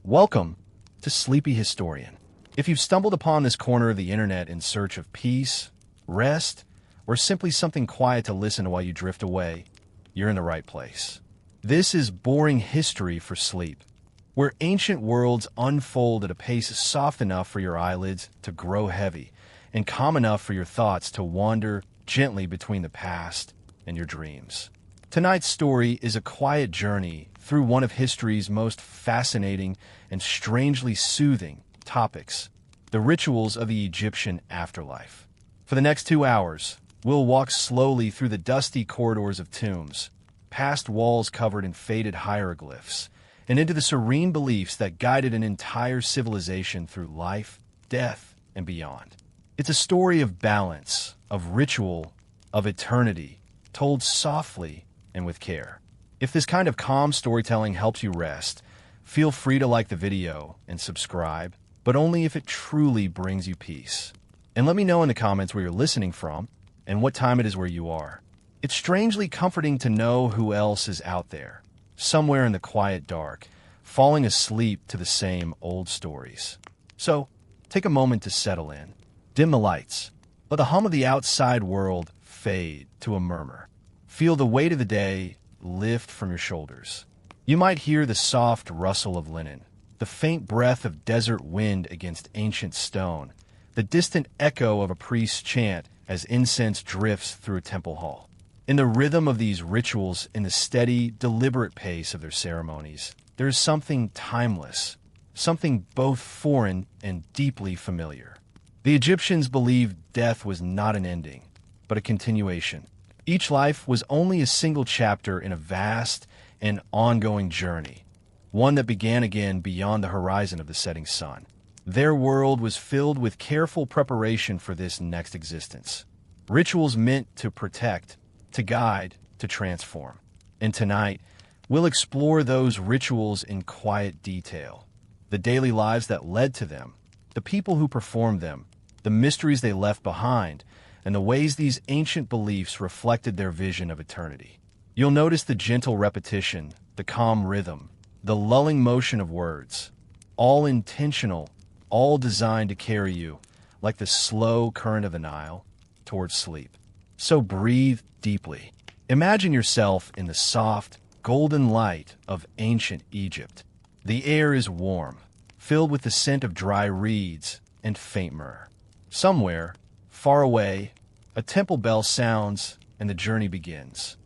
Welcome to Sleepy Historian. If you've stumbled upon this corner of the internet in search of peace, rest, or simply something quiet to listen to while you drift away, you're in the right place. This is boring history for sleep, where ancient worlds unfold at a pace soft enough for your eyelids to grow heavy and calm enough for your thoughts to wander gently between the past and your dreams. Tonight's story is a quiet journey through one of history's most fascinating and strangely soothing topics, the rituals of the Egyptian afterlife. For the next 2 hours, we'll walk slowly through the dusty corridors of tombs, past walls covered in faded hieroglyphs, and into the serene beliefs that guided an entire civilization through life, death, and beyond. It's a story of balance, of ritual, of eternity, told softly and with care. If this kind of calm storytelling helps you rest, feel free to like the video and subscribe, but only if it truly brings you peace. And let me know in the comments where you're listening from and what time it is where you are. It's strangely comforting to know who else is out there, somewhere in the quiet dark, falling asleep to the same old stories. So, take a moment to settle in. Dim the lights. Let the hum of the outside world fade to a murmur. Feel the weight of the day lift from your shoulders. You might hear the soft rustle of linen, the faint breath of desert wind against ancient stone, the distant echo of a priest's chant as incense drifts through a temple hall. In the rhythm of these rituals, in the steady, deliberate pace of their ceremonies, there is something timeless, something both foreign and deeply familiar. The Egyptians believed death was not an ending, but a continuation. Each life was only a single chapter in a vast and ongoing journey, one that began again beyond the horizon of the setting sun. Their world was filled with careful preparation for this next existence. Rituals meant to protect, to guide, to transform. And tonight, we'll explore those rituals in quiet detail. The daily lives that led to them, the people who performed them, the mysteries they left behind, and the ways these ancient beliefs reflected their vision of eternity. You'll notice the gentle repetition, the calm rhythm, the lulling motion of words, all intentional, all designed to carry you, like the slow current of the Nile, towards sleep. So breathe deeply. Imagine yourself in the soft, golden light of ancient Egypt. The air is warm, filled with the scent of dry reeds and faint myrrh. Somewhere, far away, a temple bell sounds and the journey begins.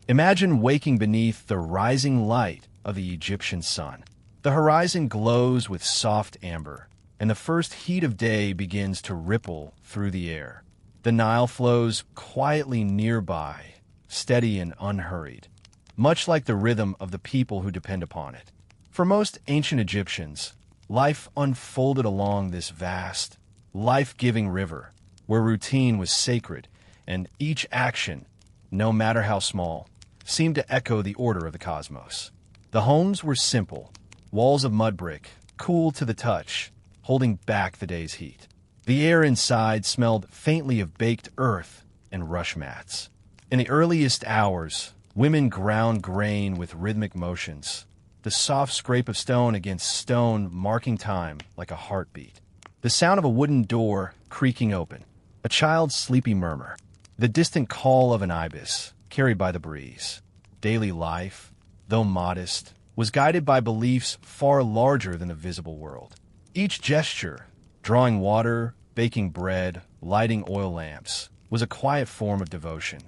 Imagine waking beneath the rising light of the Egyptian sun. The horizon glows with soft amber, and the first heat of day begins to ripple through the air. The Nile flows quietly nearby, steady and unhurried, much like the rhythm of the people who depend upon it. For most ancient Egyptians, life unfolded along this vast, life-giving river, where routine was sacred and each action, no matter how small, seemed to echo the order of the cosmos. The homes were simple, walls of mud brick, cool to the touch, holding back the day's heat. The air inside smelled faintly of baked earth and rush mats. In the earliest hours, women ground grain with rhythmic motions, the soft scrape of stone against stone marking time like a heartbeat. The sound of a wooden door creaking open, a child's sleepy murmur, the distant call of an ibis carried by the breeze. Daily life, though modest, was guided by beliefs far larger than the visible world. Each gesture, drawing water, baking bread, lighting oil lamps, was a quiet form of devotion.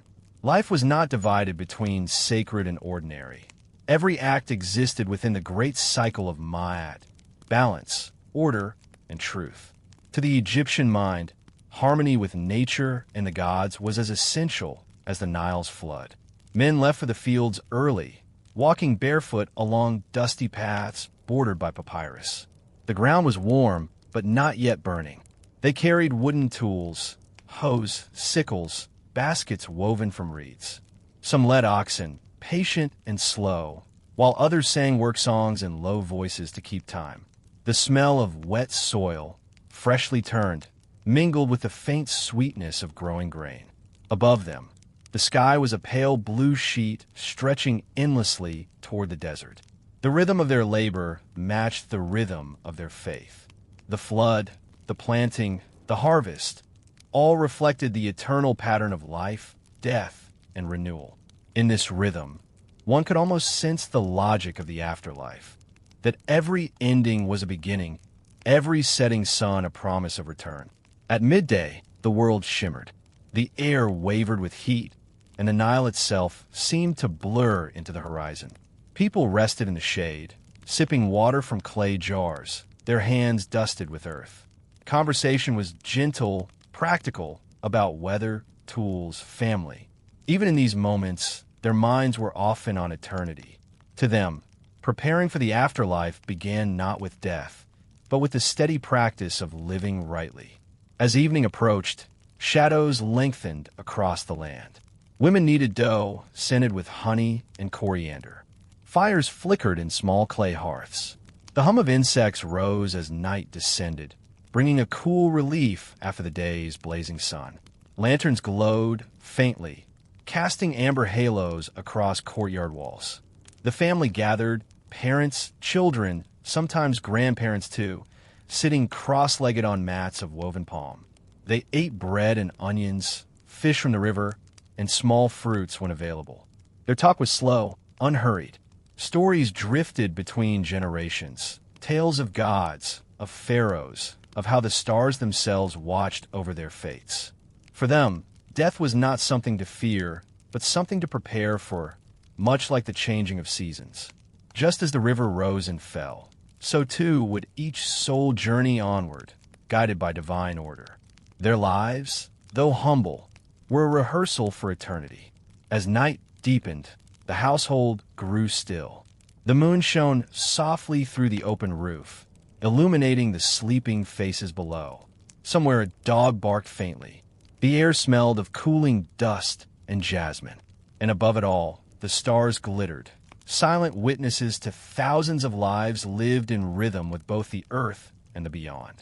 Life was not divided between sacred and ordinary. Every act existed within the great cycle of Ma'at, balance, order, and truth. To the Egyptian mind, harmony with nature and the gods was as essential as the Nile's flood. Men left for the fields early, walking barefoot along dusty paths bordered by papyrus. The ground was warm, but not yet burning. They carried wooden tools, hoes, sickles, baskets woven from reeds. Some led oxen, patient and slow, while others sang work songs in low voices to keep time. The smell of wet soil, freshly turned, mingled with the faint sweetness of growing grain. Above them, the sky was a pale blue sheet stretching endlessly toward the desert. The rhythm of their labor matched the rhythm of their faith. The flood, the planting, the harvest, all reflected the eternal pattern of life, death, and renewal. In this rhythm, one could almost sense the logic of the afterlife, that every ending was a beginning, every setting sun a promise of return. At midday, the world shimmered. The air wavered with heat, and the Nile itself seemed to blur into the horizon. People rested in the shade, sipping water from clay jars, their hands dusted with earth. Conversation was gentle, practical, about weather, tools, family. Even in these moments, their minds were often on eternity. To them, preparing for the afterlife began not with death, but with the steady practice of living rightly. As evening approached, shadows lengthened across the land. Women kneaded dough, scented with honey and coriander. Fires flickered in small clay hearths. The hum of insects rose as night descended, bringing a cool relief after the day's blazing sun. Lanterns glowed faintly, casting amber halos across courtyard walls. The family gathered, parents, children, sometimes grandparents too, sitting cross-legged on mats of woven palm. They ate bread and onions, fish from the river, and small fruits when available. Their talk was slow, unhurried. Stories drifted between generations, tales of gods, of pharaohs, of how the stars themselves watched over their fates. For them, death was not something to fear, but something to prepare for, much like the changing of seasons. Just as the river rose and fell, so too would each soul journey onward, guided by divine order. Their lives, though humble, were a rehearsal for eternity. As night deepened, the household grew still. The moon shone softly through the open roof, illuminating the sleeping faces below. Somewhere a dog barked faintly. The air smelled of cooling dust and jasmine. And above it all, the stars glittered, silent witnesses to thousands of lives lived in rhythm with both the earth and the beyond.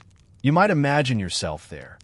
You might imagine yourself there,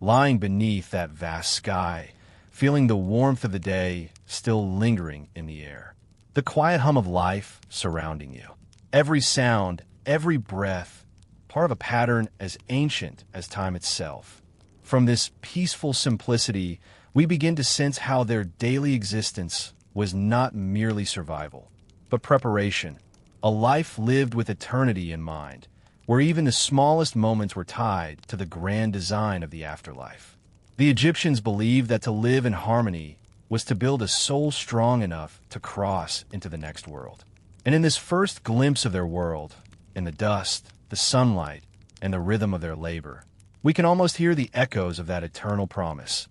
lying beneath that vast sky, feeling the warmth of the day still lingering in the air. The quiet hum of life surrounding you. Every sound, every breath, part of a pattern as ancient as time itself. From this peaceful simplicity, we begin to sense how their daily existence was not merely survival, but preparation, a life lived with eternity in mind, where even the smallest moments were tied to the grand design of the afterlife. The Egyptians believed that to live in harmony was to build a soul strong enough to cross into the next world. And in this first glimpse of their world, in the dust, the sunlight, and the rhythm of their labor, we can almost hear the echoes of that eternal promise,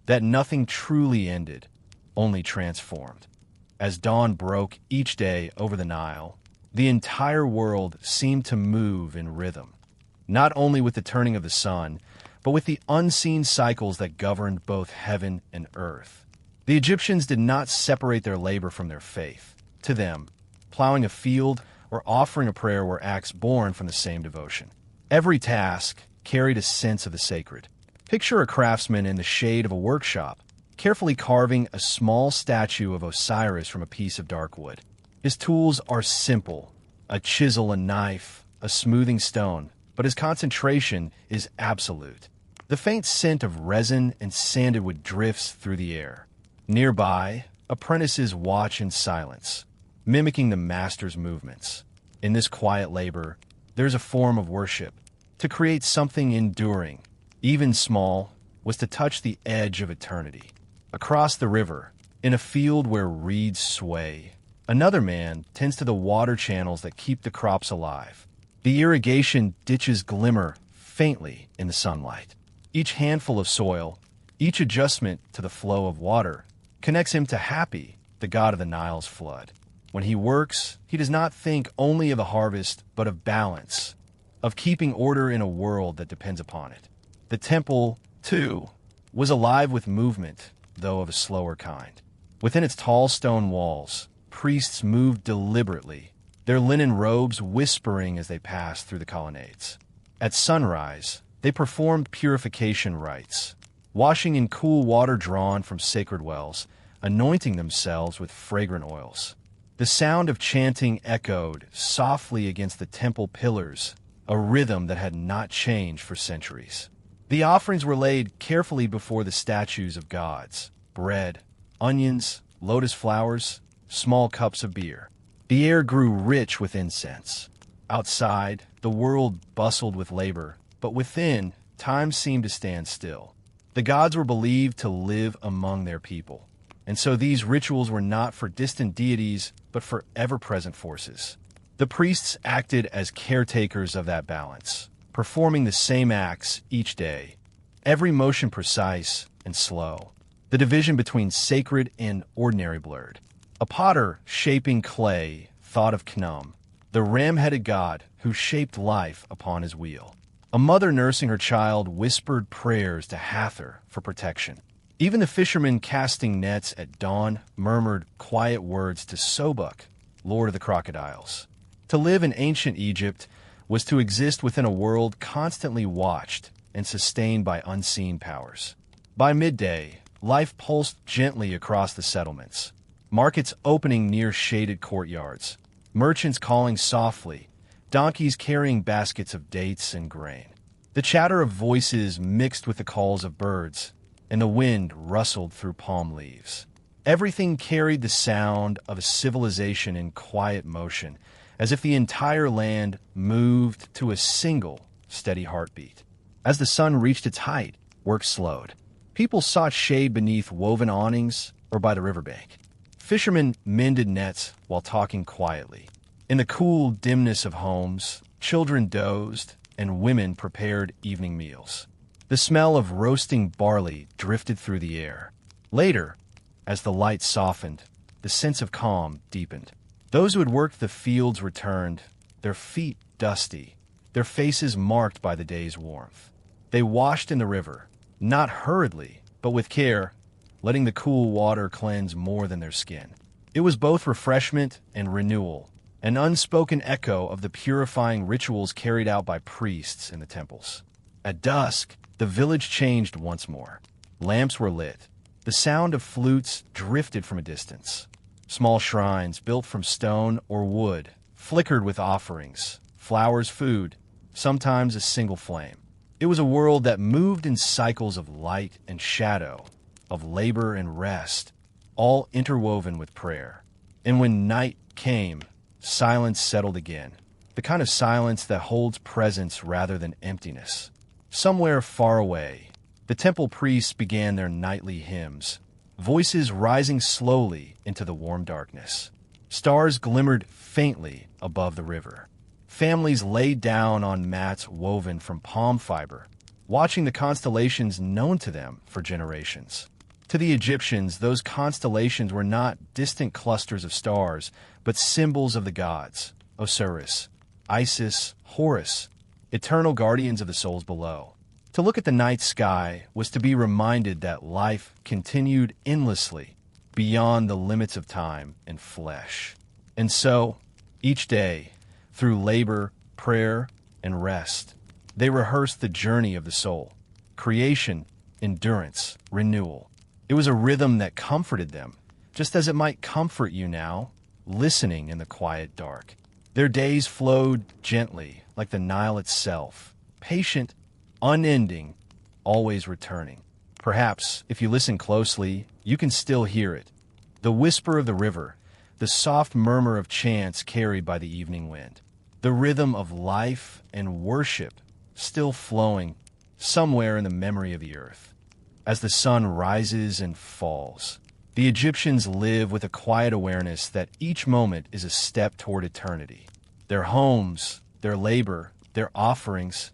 that nothing truly ended, only transformed. As dawn broke each day over the Nile, the entire world seemed to move in rhythm, not only with the turning of the sun, but with the unseen cycles that governed both heaven and earth. The Egyptians did not separate their labor from their faith. To them, plowing a field or offering a prayer were acts born from the same devotion. Every task carried a sense of the sacred. Picture a craftsman in the shade of a workshop, carefully carving a small statue of Osiris from a piece of dark wood. His tools are simple, a chisel, a knife, a smoothing stone, but his concentration is absolute. The faint scent of resin and sandalwood drifts through the air. Nearby, apprentices watch in silence, mimicking the master's movements. In this quiet labor, there's a form of worship. To create something enduring, even small, was to touch the edge of eternity. Across the river, in a field where reeds sway, another man tends to the water channels that keep the crops alive. The irrigation ditches glimmer faintly in the sunlight. Each handful of soil, each adjustment to the flow of water, connects him to Happy, the god of the Nile's flood. When he works, he does not think only of the harvest, but of balance, of keeping order in a world that depends upon it. The temple, too, was alive with movement, though of a slower kind. Within its tall stone walls, priests moved deliberately, their linen robes whispering as they passed through the colonnades. At sunrise, they performed purification rites, washing in cool water drawn from sacred wells, anointing themselves with fragrant oils. The sound of chanting echoed softly against the temple pillars, a rhythm that had not changed for centuries. The offerings were laid carefully before the statues of gods: bread, onions, lotus flowers, small cups of beer. The air grew rich with incense. Outside, the world bustled with labor, but within, time seemed to stand still. The gods were believed to live among their people, and so these rituals were not for distant deities, but for ever-present forces. The priests acted as caretakers of that balance, performing the same acts each day, every motion precise and slow, the division between sacred and ordinary blurred. A potter shaping clay thought of Khnum, the ram-headed god who shaped life upon his wheel. A mother nursing her child whispered prayers to Hathor for protection. Even the fishermen casting nets at dawn murmured quiet words to Sobuk, lord of the crocodiles. To live in ancient Egypt was to exist within a world constantly watched and sustained by unseen powers. By midday, life pulsed gently across the settlements, markets opening near shaded courtyards, merchants calling softly, donkeys carrying baskets of dates and grain. The chatter of voices mixed with the calls of birds, and the wind rustled through palm leaves. Everything carried the sound of a civilization in quiet motion, as if the entire land moved to a single, steady heartbeat. As the sun reached its height, work slowed. People sought shade beneath woven awnings or by the riverbank. Fishermen mended nets while talking quietly. In the cool dimness of homes, children dozed and women prepared evening meals. The smell of roasting barley drifted through the air. Later, as the light softened, the sense of calm deepened. Those who had worked the fields returned, their feet dusty, their faces marked by the day's warmth. They washed in the river, not hurriedly, but with care, letting the cool water cleanse more than their skin. It was both refreshment and renewal, an unspoken echo of the purifying rituals carried out by priests in the temples. At dusk, the village changed once more. Lamps were lit. The sound of flutes drifted from a distance. Small shrines built from stone or wood flickered with offerings, flowers, food, sometimes a single flame. It was a world that moved in cycles of light and shadow, of labor and rest, all interwoven with prayer. And when night came, silence settled again, the kind of silence that holds presence rather than emptiness. Somewhere far away, the temple priests began their nightly hymns, voices rising slowly into the warm darkness. Stars glimmered faintly above the river. Families laid down on mats woven from palm fiber, watching the constellations known to them for generations. To the Egyptians, those constellations were not distant clusters of stars, but symbols of the gods: Osiris, Isis, Horus, eternal guardians of the souls below. To look at the night sky was to be reminded that life continued endlessly beyond the limits of time and flesh. And so, each day, through labor, prayer, and rest, they rehearsed the journey of the soul: creation, endurance, renewal. It was a rhythm that comforted them, just as it might comfort you now, listening in the quiet dark. Their days flowed gently, like the Nile itself, patient, unending, always returning. Perhaps, if you listen closely, you can still hear it: the whisper of the river, the soft murmur of chants carried by the evening wind, the rhythm of life and worship still flowing somewhere in the memory of the earth. As the sun rises and falls, the Egyptians live with a quiet awareness that each moment is a step toward eternity. Their homes, their labor, their offerings,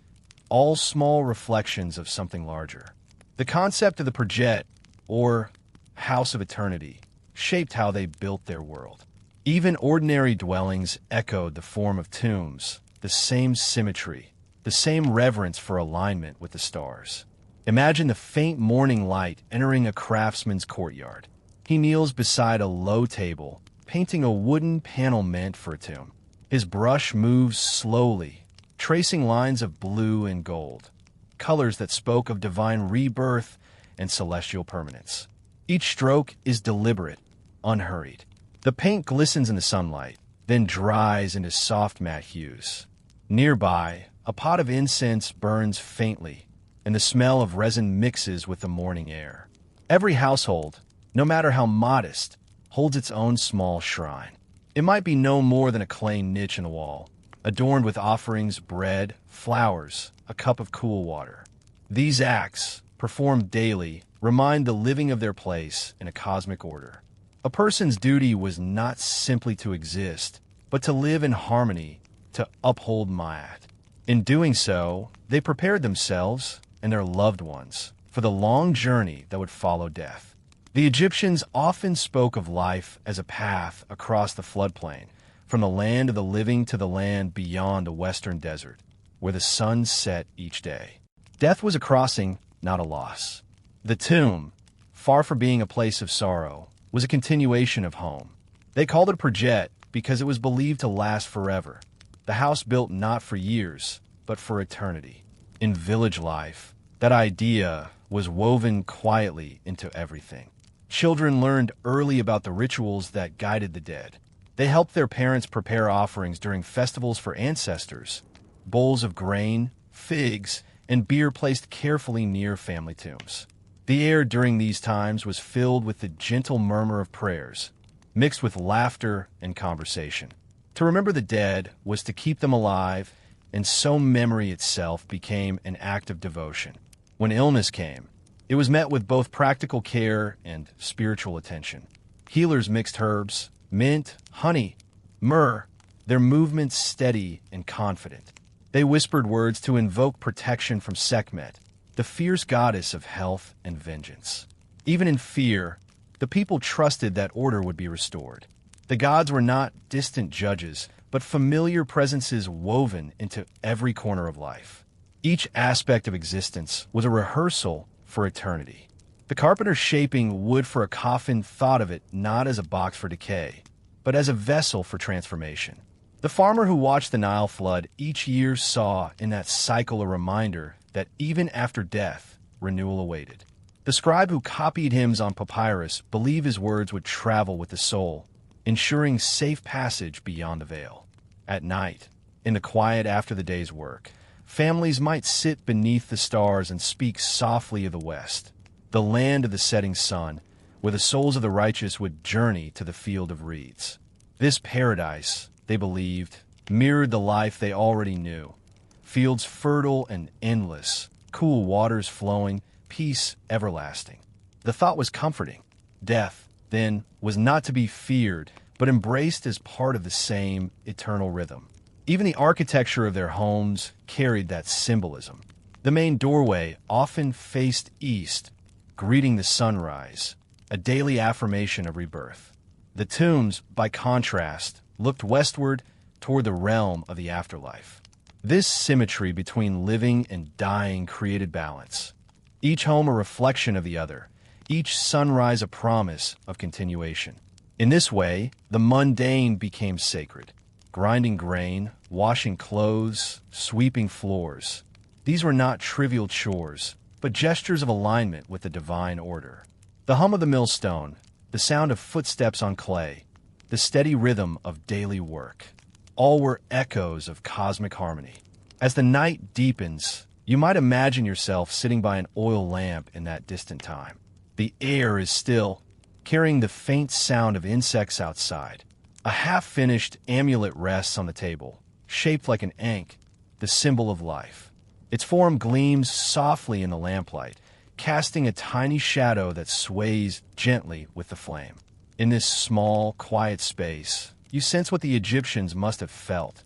all small reflections of something larger. The concept of the projet, or house of eternity, shaped how they built their world. Even ordinary dwellings echoed the form of tombs, the same symmetry, the same reverence for alignment with the stars. Imagine the faint morning light entering a craftsman's courtyard. He kneels beside a low table, painting a wooden panel meant for a tomb. His brush moves slowly, tracing lines of blue and gold, colors that spoke of divine rebirth and celestial permanence. Each stroke is deliberate, unhurried. The paint glistens in the sunlight, then dries into soft matte hues. Nearby, a pot of incense burns faintly, and the smell of resin mixes with the morning air. Every household, no matter how modest, holds its own small shrine. It might be no more than a clay niche in the wall, adorned with offerings, bread, flowers, a cup of cool water. These acts, performed daily, remind the living of their place in a cosmic order. A person's duty was not simply to exist, but to live in harmony, to uphold Ma'at. In doing so, they prepared themselves and their loved ones for the long journey that would follow death. The Egyptians often spoke of life as a path across the floodplain, from the land of the living to the land beyond the western desert, where the sun set each day. Death was a crossing, not a loss. The tomb, far from being a place of sorrow, was a continuation of home. They called it a projet because it was believed to last forever, the house built not for years, but for eternity. In village life, that idea was woven quietly into everything. Children learned early about the rituals that guided the dead. They helped their parents prepare offerings during festivals for ancestors, bowls of grain, figs, and beer placed carefully near family tombs. The air during these times was filled with the gentle murmur of prayers, mixed with laughter and conversation. To remember the dead was to keep them alive, and so memory itself became an act of devotion. When illness came, it was met with both practical care and spiritual attention. Healers mixed herbs, mint, honey, myrrh, their movements steady and confident. They whispered words to invoke protection from Sekhmet, the fierce goddess of health and vengeance. Even in fear, the people trusted that order would be restored. The gods were not distant judges, but familiar presences woven into every corner of life. Each aspect of existence was a rehearsal for eternity. The carpenter shaping wood for a coffin thought of it not as a box for decay, but as a vessel for transformation. The farmer who watched the Nile flood each year saw in that cycle a reminder that even after death, renewal awaited. The scribe who copied hymns on papyrus believed his words would travel with the soul, ensuring safe passage beyond the veil. At night, in the quiet after the day's work, families might sit beneath the stars and speak softly of the West, the land of the setting sun, where the souls of the righteous would journey to the field of reeds. This paradise, they believed, mirrored the life they already knew. Fields fertile and endless, cool waters flowing, peace everlasting. The thought was comforting. Death, then, was not to be feared, but embraced as part of the same eternal rhythm. Even the architecture of their homes carried that symbolism. The main doorway often faced east, greeting the sunrise, a daily affirmation of rebirth. The tombs, by contrast, looked westward toward the realm of the afterlife. This symmetry between living and dying created balance. Each home a reflection of the other, each sunrise a promise of continuation. In this way, the mundane became sacred. Grinding grain, washing clothes, sweeping floors. These were not trivial chores, but gestures of alignment with the divine order. The hum of the millstone, the sound of footsteps on clay, the steady rhythm of daily work. All were echoes of cosmic harmony. As the night deepens, you might imagine yourself sitting by an oil lamp in that distant time. The air is still, carrying the faint sound of insects outside. A half-finished amulet rests on the table, shaped like an ankh, the symbol of life. Its form gleams softly in the lamplight, casting a tiny shadow that sways gently with the flame. In this small, quiet space, you sense what the Egyptians must have felt,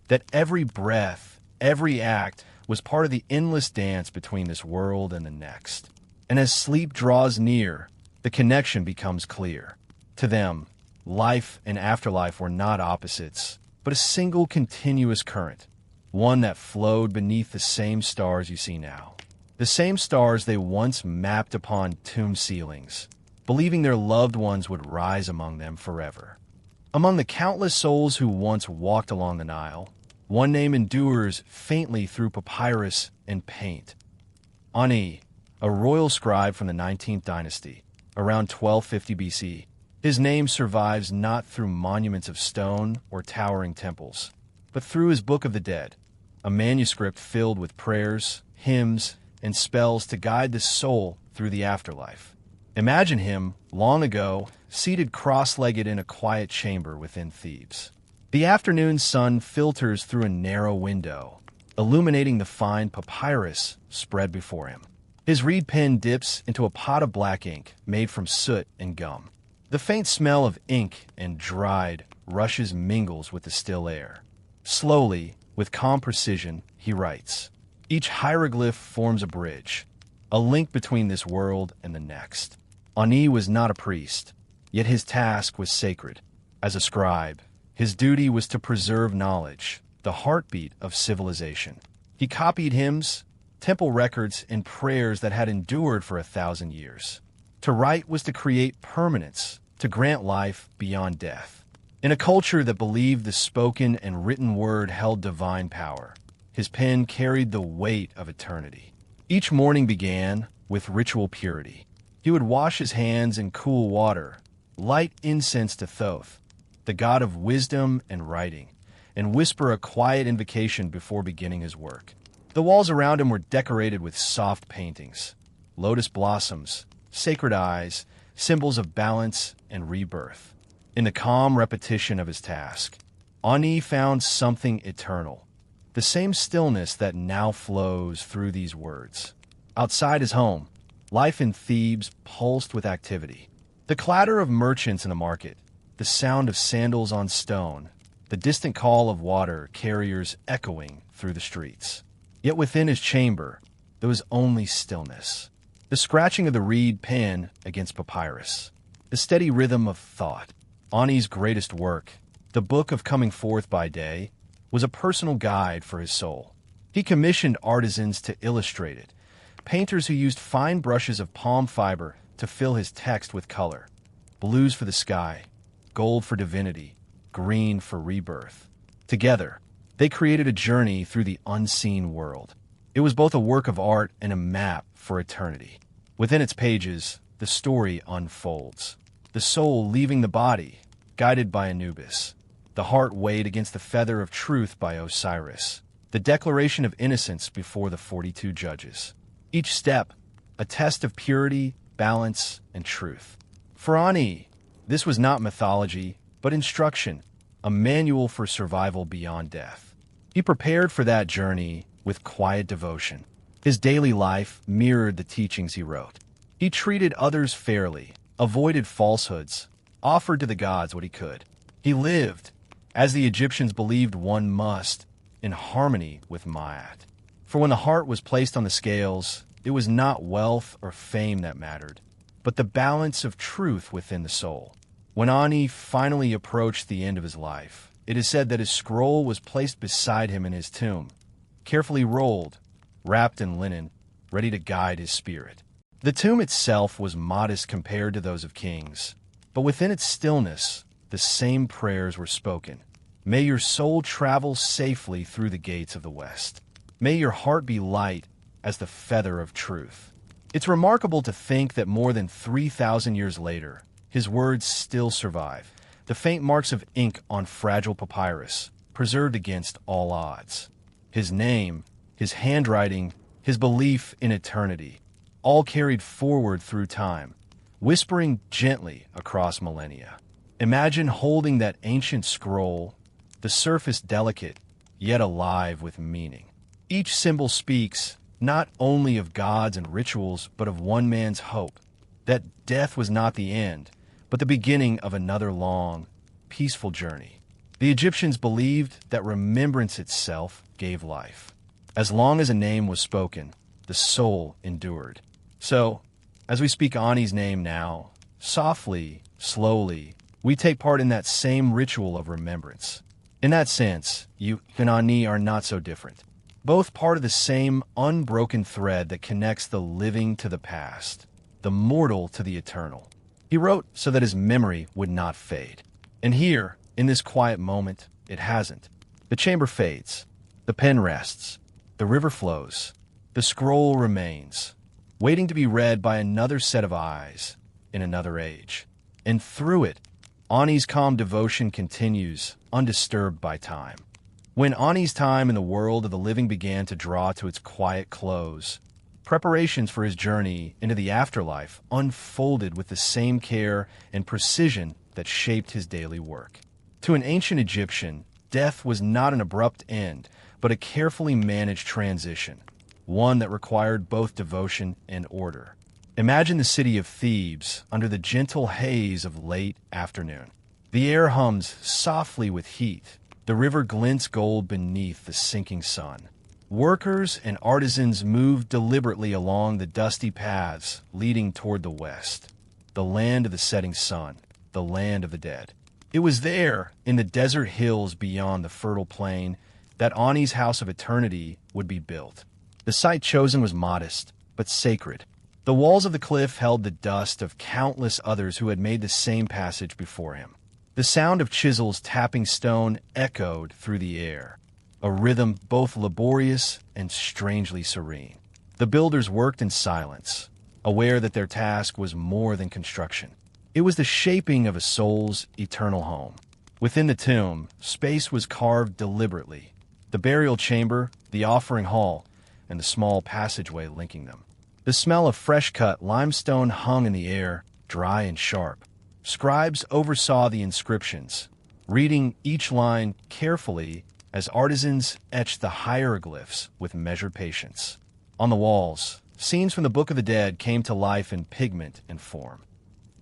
that every breath, every act was part of the endless dance between this world and the next. And as sleep draws near, the connection becomes clear. To them, life and afterlife were not opposites, but a single continuous current, one that flowed beneath the same stars you see now. The same stars they once mapped upon tomb ceilings, believing their loved ones would rise among them forever. Among the countless souls who once walked along the Nile, one name endures faintly through papyrus and paint. Ani, a royal scribe from the 19th dynasty, around 1250 BC, His name survives not through monuments of stone or towering temples, but through his Book of the Dead, a manuscript filled with prayers, hymns, and spells to guide the soul through the afterlife. Imagine him, long ago, seated cross-legged in a quiet chamber within Thebes. The afternoon sun filters through a narrow window, illuminating the fine papyrus spread before him. His reed pen dips into a pot of black ink made from soot and gum. The faint smell of ink and dried rushes mingles with the still air. Slowly, with calm precision, he writes. Each hieroglyph forms a bridge, a link between this world and the next. Ani was not a priest, yet his task was sacred. As a scribe, his duty was to preserve knowledge, the heartbeat of civilization. He copied hymns, temple records, and prayers that had endured for 1,000 years. To write was to create permanence, to grant life beyond death. In a culture that believed the spoken and written word held divine power, his pen carried the weight of eternity. Each morning began with ritual purity. He would wash his hands in cool water, light incense to Thoth, the god of wisdom and writing, and whisper a quiet invocation before beginning his work. The walls around him were decorated with soft paintings, lotus blossoms, sacred eyes, symbols of balance and rebirth. In the calm repetition of his task, Ani found something eternal, the same stillness that now flows through these words. Outside his home, life in Thebes pulsed with activity. The clatter of merchants in the market, the sound of sandals on stone, the distant call of water carriers echoing through the streets. Yet within his chamber, there was only stillness. The scratching of the reed pen against papyrus, the steady rhythm of thought. Ani's greatest work, the Book of Coming Forth by Day, was a personal guide for his soul. He commissioned artisans to illustrate it, painters who used fine brushes of palm fiber to fill his text with color. Blues for the sky, gold for divinity, green for rebirth. Together, they created a journey through the unseen world. It was both a work of art and a map for eternity. Within its pages, the story unfolds. The soul leaving the body, guided by Anubis. The heart weighed against the feather of truth by Osiris. The declaration of innocence before the 42 judges. Each step, a test of purity, balance, and truth. For Ani, this was not mythology, but instruction, a manual for survival beyond death. He prepared for that journey with quiet devotion. His daily life mirrored the teachings he wrote. He treated others fairly, avoided falsehoods, offered to the gods what he could. He lived, as the Egyptians believed one must, in harmony with Ma'at. For when the heart was placed on the scales, it was not wealth or fame that mattered, but the balance of truth within the soul. When Ani finally approached the end of his life, it is said that his scroll was placed beside him in his tomb, carefully rolled, wrapped in linen, ready to guide his spirit. The tomb itself was modest compared to those of kings, but within its stillness, the same prayers were spoken. May your soul travel safely through the gates of the West. May your heart be light as the feather of truth. It's remarkable to think that more than 3,000 years later, his words still survive, the faint marks of ink on fragile papyrus, preserved against all odds. His name, his handwriting, his belief in eternity, all carried forward through time, whispering gently across millennia. Imagine holding that ancient scroll, the surface delicate, yet alive with meaning. Each symbol speaks not only of gods and rituals, but of one man's hope, that death was not the end, but the beginning of another long, peaceful journey. The Egyptians believed that remembrance itself gave life. As long as a name was spoken, the soul endured. So, as we speak Ani's name now, softly, slowly, we take part in that same ritual of remembrance. In that sense, you and Ani are not so different. Both part of the same unbroken thread that connects the living to the past, the mortal to the eternal. He wrote so that his memory would not fade. And here, in this quiet moment, it hasn't. The chamber fades. The pen rests. The river flows. The scroll remains, waiting to be read by another set of eyes in another age. And through it, Ani's calm devotion continues, undisturbed by time. When Ani's time in the world of the living began to draw to its quiet close, preparations for his journey into the afterlife unfolded with the same care and precision that shaped his daily work. To an ancient Egyptian, death was not an abrupt end, but a carefully managed transition, one that required both devotion and order. Imagine the city of Thebes under the gentle haze of late afternoon. The air hums softly with heat. The river glints gold beneath the sinking sun. Workers and artisans move deliberately along the dusty paths leading toward the west, the land of the setting sun, the land of the dead. It was there, in the desert hills beyond the fertile plain, that Ani's house of eternity would be built. The site chosen was modest, but sacred. The walls of the cliff held the dust of countless others who had made the same passage before him. The sound of chisels tapping stone echoed through the air, a rhythm both laborious and strangely serene. The builders worked in silence, aware that their task was more than construction. It was the shaping of a soul's eternal home. Within the tomb, space was carved deliberately. The burial chamber, the offering hall, and the small passageway linking them. The smell of fresh-cut limestone hung in the air, dry and sharp. Scribes oversaw the inscriptions, reading each line carefully as artisans etched the hieroglyphs with measured patience. On the walls, scenes from the Book of the Dead came to life in pigment and form.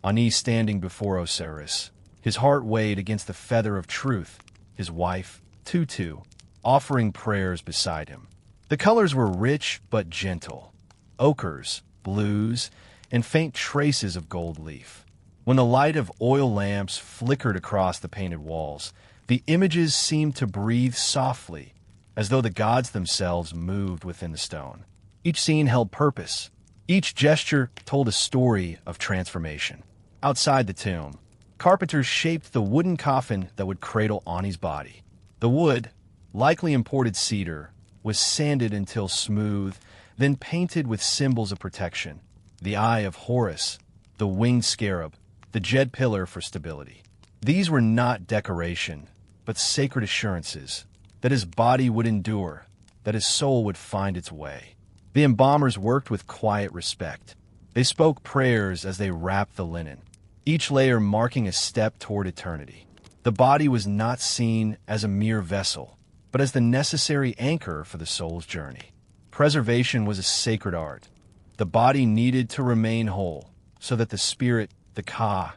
Ani standing before Osiris, his heart weighed against the feather of truth, his wife, Tutu, offering prayers beside him. The colors were rich but gentle, ochres, blues, and faint traces of gold leaf. When the light of oil lamps flickered across the painted walls, the images seemed to breathe softly, as though the gods themselves moved within the stone. Each scene held purpose. Each gesture told a story of transformation. Outside the tomb, carpenters shaped the wooden coffin that would cradle Ani's body. The wood, likely imported cedar, was sanded until smooth, then painted with symbols of protection: the eye of Horus, the winged scarab, the jed pillar for stability. These were not decoration, but sacred assurances that his body would endure, that his soul would find its way. The embalmers worked with quiet respect. They spoke prayers as they wrapped the linen, each layer marking a step toward eternity. The body was not seen as a mere vessel, but as the necessary anchor for the soul's journey. Preservation was a sacred art. The body needed to remain whole, so that the spirit, the Ka,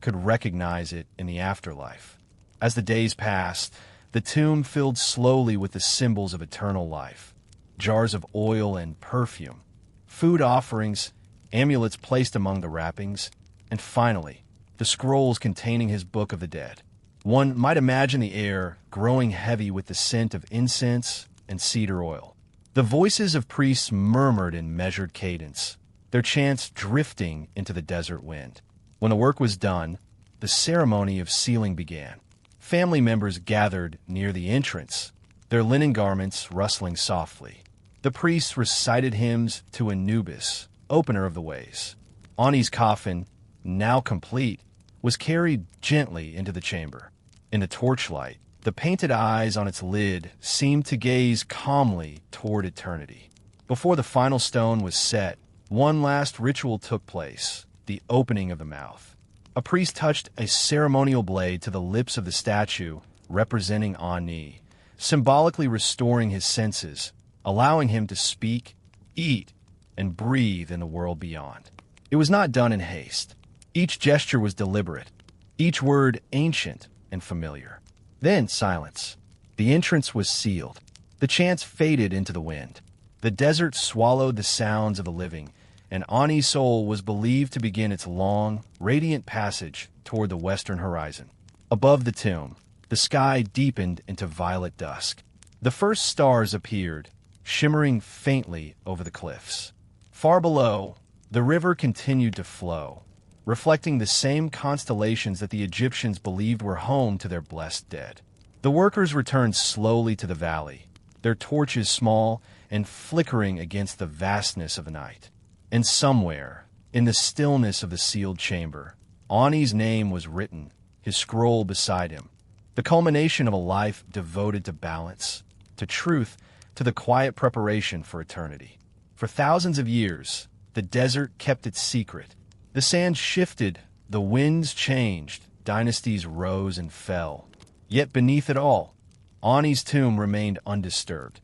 could recognize it in the afterlife. As the days passed, the tomb filled slowly with the symbols of eternal life: jars of oil and perfume, food offerings, amulets placed among the wrappings, and finally, the scrolls containing his Book of the Dead. One might imagine the air growing heavy with the scent of incense and cedar oil. The voices of priests murmured in measured cadence, their chants drifting into the desert wind. When the work was done, the ceremony of sealing began. Family members gathered near the entrance, their linen garments rustling softly. The priests recited hymns to Anubis, opener of the ways. Ani's coffin, now complete, was carried gently into the chamber. In the torchlight, the painted eyes on its lid seemed to gaze calmly toward eternity. Before the final stone was set, one last ritual took place: the opening of the mouth. A priest touched a ceremonial blade to the lips of the statue representing Ani, symbolically restoring his senses, allowing him to speak, eat, and breathe in the world beyond. It was not done in haste. Each gesture was deliberate, each word ancient and familiar. Then silence. The entrance was sealed. The chants faded into the wind. The desert swallowed the sounds of the living, and Ani's soul was believed to begin its long, radiant passage toward the western horizon. Above the tomb, the sky deepened into violet dusk. The first stars appeared, shimmering faintly over the cliffs. Far below, the river continued to flow, reflecting the same constellations that the Egyptians believed were home to their blessed dead. The workers returned slowly to the valley, their torches small and flickering against the vastness of the night. And somewhere, in the stillness of the sealed chamber, Ani's name was written, his scroll beside him, the culmination of a life devoted to balance, to truth, to the quiet preparation for eternity. For thousands of years, the desert kept its secret. The sands shifted, the winds changed, dynasties rose and fell. Yet beneath it all, Ani's tomb remained undisturbed,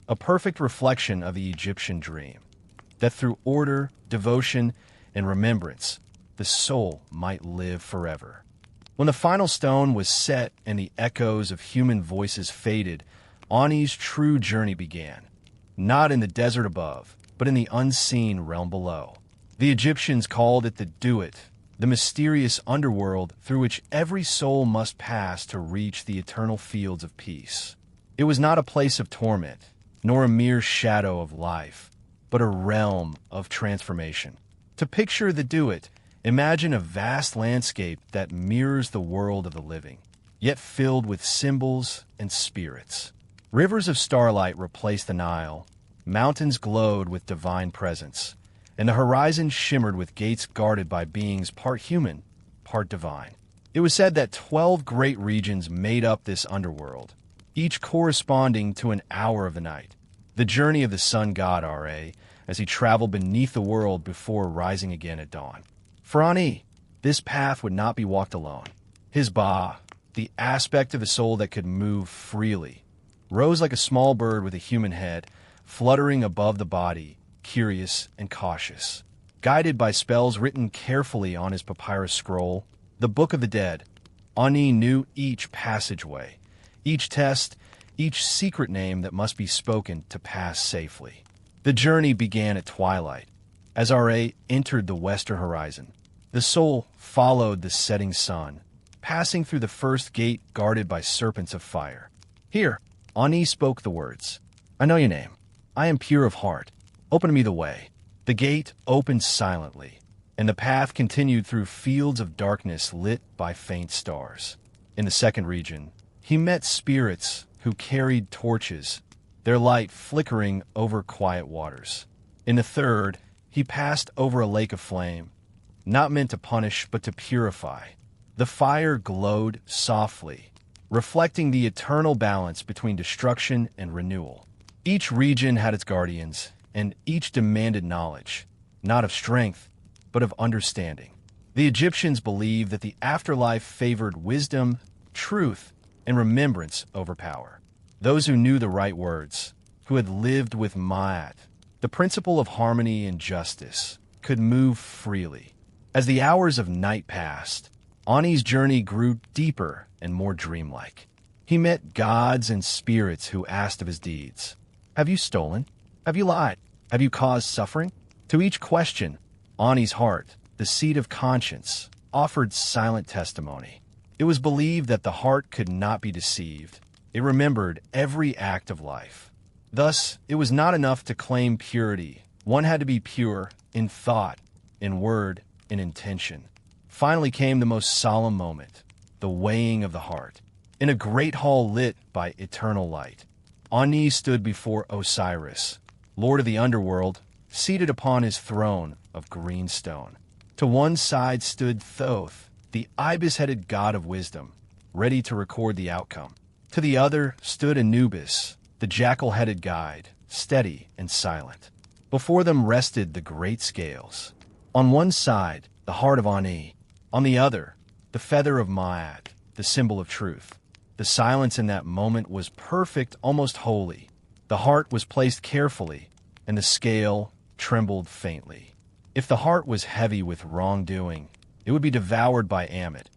a perfect reflection of the Egyptian dream, that through order, devotion, and remembrance, the soul might live forever. When the final stone was set and the echoes of human voices faded, Ani's true journey began, not in the desert above, but in the unseen realm below. The Egyptians called it the Duat, the mysterious underworld through which every soul must pass to reach the eternal fields of peace. It was not a place of torment, nor a mere shadow of life, but a realm of transformation. To picture the Duat, imagine a vast landscape that mirrors the world of the living, yet filled with symbols and spirits. Rivers of starlight replaced the Nile, mountains glowed with divine presence, and the horizon shimmered with gates guarded by beings part human, part divine. It was said that 12 great regions made up this underworld, each corresponding to an hour of the night, the journey of the sun god Ra, as he traveled beneath the world before rising again at dawn. For Ani, this path would not be walked alone. His Ba, the aspect of the soul that could move freely, rose like a small bird with a human head, fluttering above the body, curious and cautious. Guided by spells written carefully on his papyrus scroll, the Book of the Dead, Ani knew each passageway, each test, each secret name that must be spoken to pass safely. The journey began at twilight. As Ra entered the western horizon, the soul followed the setting sun, passing through the first gate guarded by serpents of fire. Here, Ani spoke the words, "I know your name. I am pure of heart. Open me the way." The gate opened silently, and the path continued through fields of darkness lit by faint stars. In the second region, he met spirits who carried torches, their light flickering over quiet waters. In the third, he passed over a lake of flame, not meant to punish but to purify. The fire glowed softly, reflecting the eternal balance between destruction and renewal. Each region had its guardians, and each demanded knowledge, not of strength, but of understanding. The Egyptians believed that the afterlife favored wisdom, truth, and remembrance over power. Those who knew the right words, who had lived with Ma'at, the principle of harmony and justice, could move freely. As the hours of night passed, Ani's journey grew deeper and more dreamlike. He met gods and spirits who asked of his deeds. Have you stolen? Have you lied? Have you caused suffering? To each question, Ani's heart, the seat of conscience, offered silent testimony. It was believed that the heart could not be deceived. It remembered every act of life. Thus, it was not enough to claim purity. One had to be pure in thought, in word, in intention. Finally came the most solemn moment, the weighing of the heart. In a great hall lit by eternal light, Ani stood before Osiris, lord of the underworld, seated upon his throne of green stone. To one side stood Thoth, the ibis-headed god of wisdom, ready to record the outcome. To the other stood Anubis, the jackal-headed guide, steady and silent. Before them rested the great scales. On one side, the heart of Ani. On the other, the feather of Ma'at, the symbol of truth. The silence in that moment was perfect, almost holy. The heart was placed carefully, and the scale trembled faintly. If the heart was heavy with wrongdoing, it would be devoured by Ammit,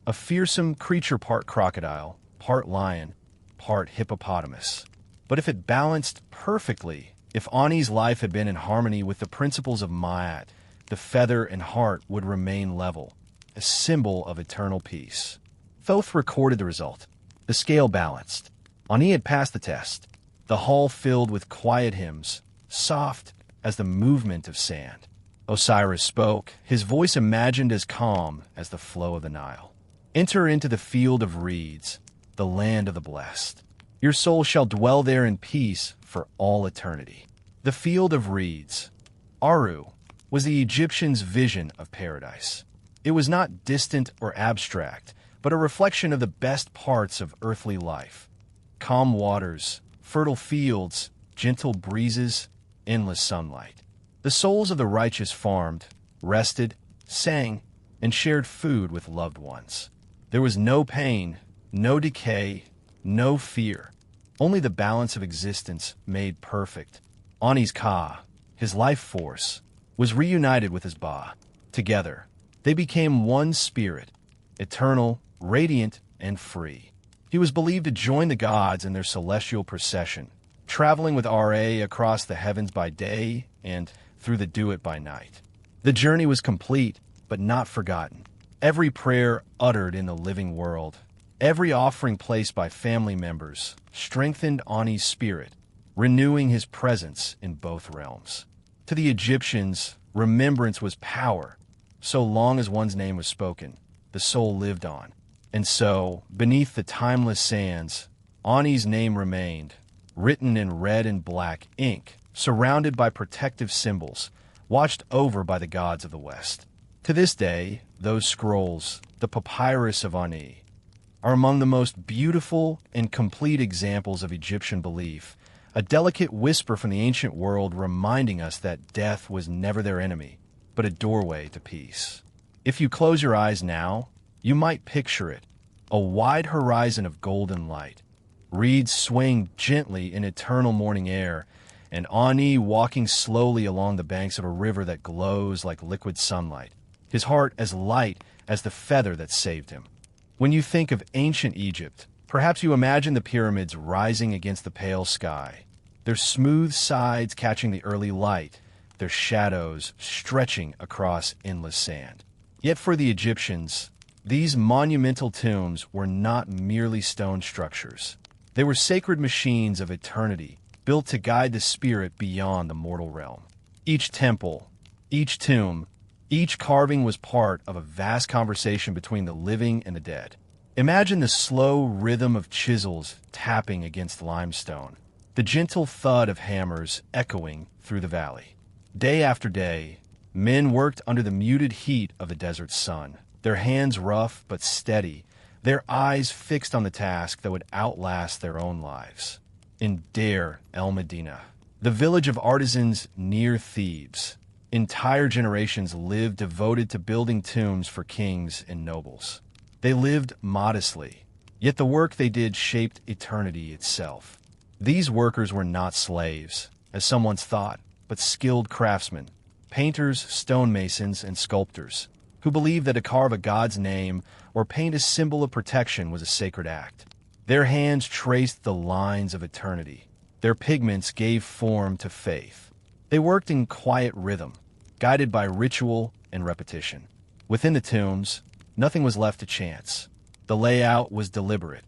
a fearsome creature part crocodile, part lion, part hippopotamus. But if it balanced perfectly, if Ani's life had been in harmony with the principles of Ma'at, the feather and heart would remain level, a symbol of eternal peace. Thoth recorded the result. The scale balanced. Ani had passed the test. The hall filled with quiet hymns, soft as the movement of sand. Osiris spoke, his voice imagined as calm as the flow of the Nile. Enter into the field of reeds, the land of the blessed. Your soul shall dwell there in peace for all eternity. The field of reeds, Aru, was the Egyptians' vision of paradise. It was not distant or abstract, but a reflection of the best parts of earthly life. Calm waters, fertile fields, gentle breezes, endless sunlight. The souls of the righteous farmed, rested, sang, and shared food with loved ones. There was no pain, no decay, no fear, only the balance of existence made perfect. Ani's Ka, his life force, was reunited with his Ba. Together, they became one spirit, eternal, radiant, and free. He was believed to join the gods in their celestial procession, traveling with Ra across the heavens by day and through the Duat by night. The journey was complete, but not forgotten. Every prayer uttered in the living world, every offering placed by family members, strengthened Ani's spirit, renewing his presence in both realms. To the Egyptians, remembrance was power. So long as one's name was spoken, the soul lived on. And so, beneath the timeless sands, Ani's name remained, written in red and black ink, surrounded by protective symbols, watched over by the gods of the West. To this day, those scrolls, the papyrus of Ani, are among the most beautiful and complete examples of Egyptian belief, a delicate whisper from the ancient world reminding us that death was never their enemy, but a doorway to peace. If you close your eyes now, you might picture it, a wide horizon of golden light, reeds swaying gently in eternal morning air, and Ani walking slowly along the banks of a river that glows like liquid sunlight, his heart as light as the feather that saved him. When you think of ancient Egypt, perhaps you imagine the pyramids rising against the pale sky, their smooth sides catching the early light, their shadows stretching across endless sand. Yet for the Egyptians, these monumental tombs were not merely stone structures. They were sacred machines of eternity, built to guide the spirit beyond the mortal realm. Each temple, each tomb, each carving was part of a vast conversation between the living and the dead. Imagine the slow rhythm of chisels tapping against limestone, the gentle thud of hammers echoing through the valley. Day after day, men worked under the muted heat of the desert sun, their hands rough but steady, their eyes fixed on the task that would outlast their own lives. In Deir el-Medina, the village of artisans near Thebes, entire generations lived devoted to building tombs for kings and nobles. They lived modestly, yet the work they did shaped eternity itself. These workers were not slaves, as some once thought, but skilled craftsmen, painters, stonemasons, and sculptors, who believed that to carve a god's name or paint a symbol of protection was a sacred act. Their hands traced the lines of eternity. Their pigments gave form to faith. They worked in quiet rhythm, guided by ritual and repetition. Within the tombs, nothing was left to chance. The layout was deliberate,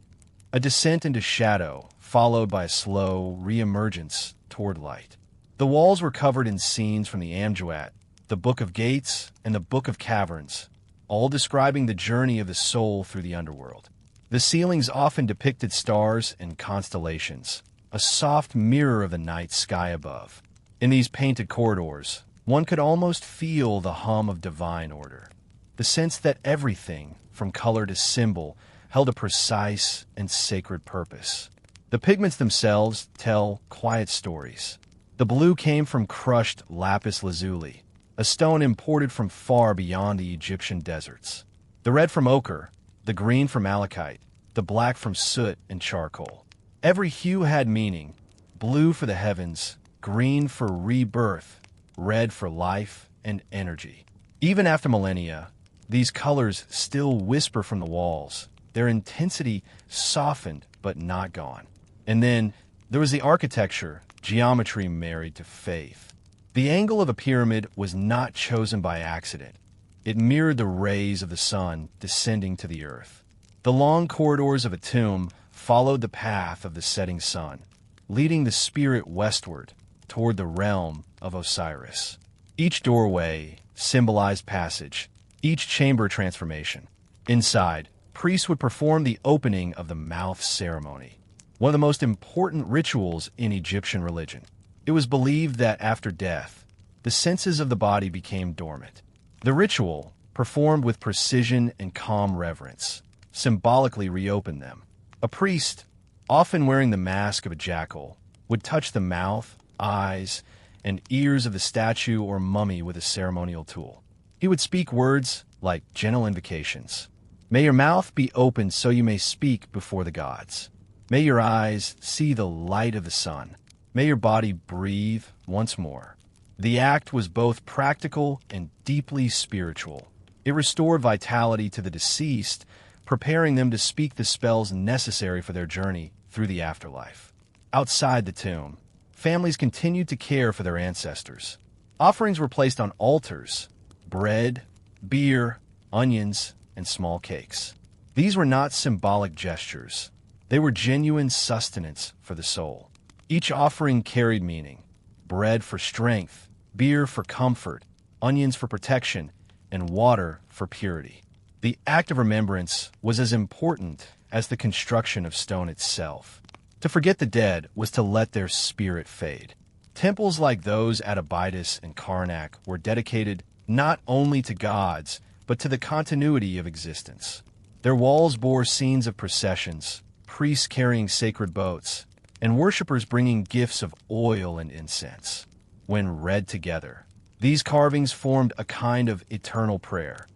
a descent into shadow, followed by a slow re-emergence toward light. The walls were covered in scenes from the Amduat, the Book of Gates, and the Book of Caverns, all describing the journey of the soul through the underworld. The ceilings often depicted stars and constellations, a soft mirror of the night sky above. In these painted corridors, one could almost feel the hum of divine order, the sense that everything, from color to symbol, held a precise and sacred purpose. The pigments themselves tell quiet stories. The blue came from crushed lapis lazuli, a stone imported from far beyond the Egyptian deserts. The red from ochre, the green from malachite, the black from soot and charcoal. Every hue had meaning: blue for the heavens, green for rebirth, red for life and energy. Even after millennia, these colors still whisper from the walls, their intensity softened but not gone. And then there was the architecture, geometry married to faith. The angle of a pyramid was not chosen by accident. It mirrored the rays of the sun descending to the earth. The long corridors of a tomb followed the path of the setting sun, leading the spirit westward toward the realm of Osiris. Each doorway symbolized passage, each chamber transformation. Inside, priests would perform the opening of the mouth ceremony, one of the most important rituals in Egyptian religion. It was believed that after death, the senses of the body became dormant. The ritual, performed with precision and calm reverence, symbolically reopened them. A priest, often wearing the mask of a jackal, would touch the mouth, eyes, and ears of the statue or mummy with a ceremonial tool. He would speak words like gentle invocations. May your mouth be opened so you may speak before the gods. May your eyes see the light of the sun. May your body breathe once more. The act was both practical and deeply spiritual. It restored vitality to the deceased, preparing them to speak the spells necessary for their journey through the afterlife. Outside the tomb, families continued to care for their ancestors. Offerings were placed on altars: bread, beer, onions, and small cakes. These were not symbolic gestures. They were genuine sustenance for the soul. Each offering carried meaning: bread for strength, beer for comfort, onions for protection, and water for purity. The act of remembrance was as important as the construction of stone itself. To forget the dead was to let their spirit fade. Temples like those at Abydos and Karnak were dedicated not only to gods, but to the continuity of existence. Their walls bore scenes of processions, priests carrying sacred boats, and worshippers bringing gifts of oil and incense. When read together, these carvings formed a kind of eternal prayer,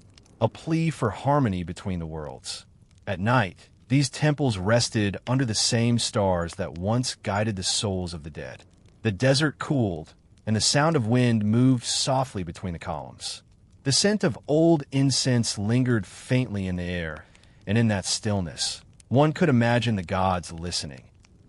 a plea for harmony between the worlds. At night, these temples rested under the same stars that once guided the souls of the dead. The desert cooled, and the sound of wind moved softly between the columns. The scent of old incense lingered faintly in the air, and in that stillness, one could imagine the gods listening,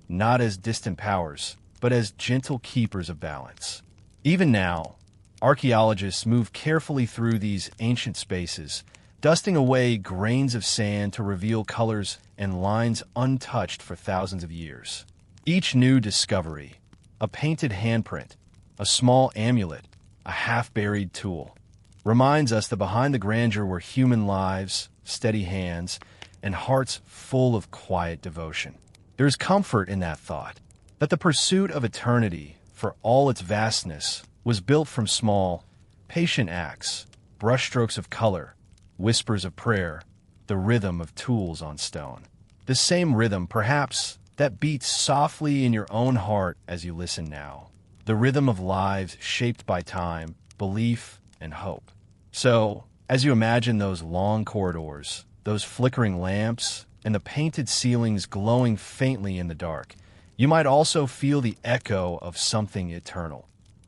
not as distant powers, but as gentle keepers of balance. Even now, archaeologists move carefully through these ancient spaces, dusting away grains of sand to reveal colors and lines untouched for thousands of years. Each new discovery, a painted handprint, a small amulet, a half-buried tool, reminds us that behind the grandeur were human lives, steady hands, and hearts full of quiet devotion. There is comfort in that thought, that the pursuit of eternity, for all its vastness, was built from small, patient acts, brushstrokes of color, whispers of prayer, the rhythm of tools on stone. The same rhythm, perhaps, that beats softly in your own heart as you listen now. The rhythm of lives shaped by time, belief, and hope. So, as you imagine those long corridors, those flickering lamps, and the painted ceilings glowing faintly in the dark, you might also feel the echo of something eternal.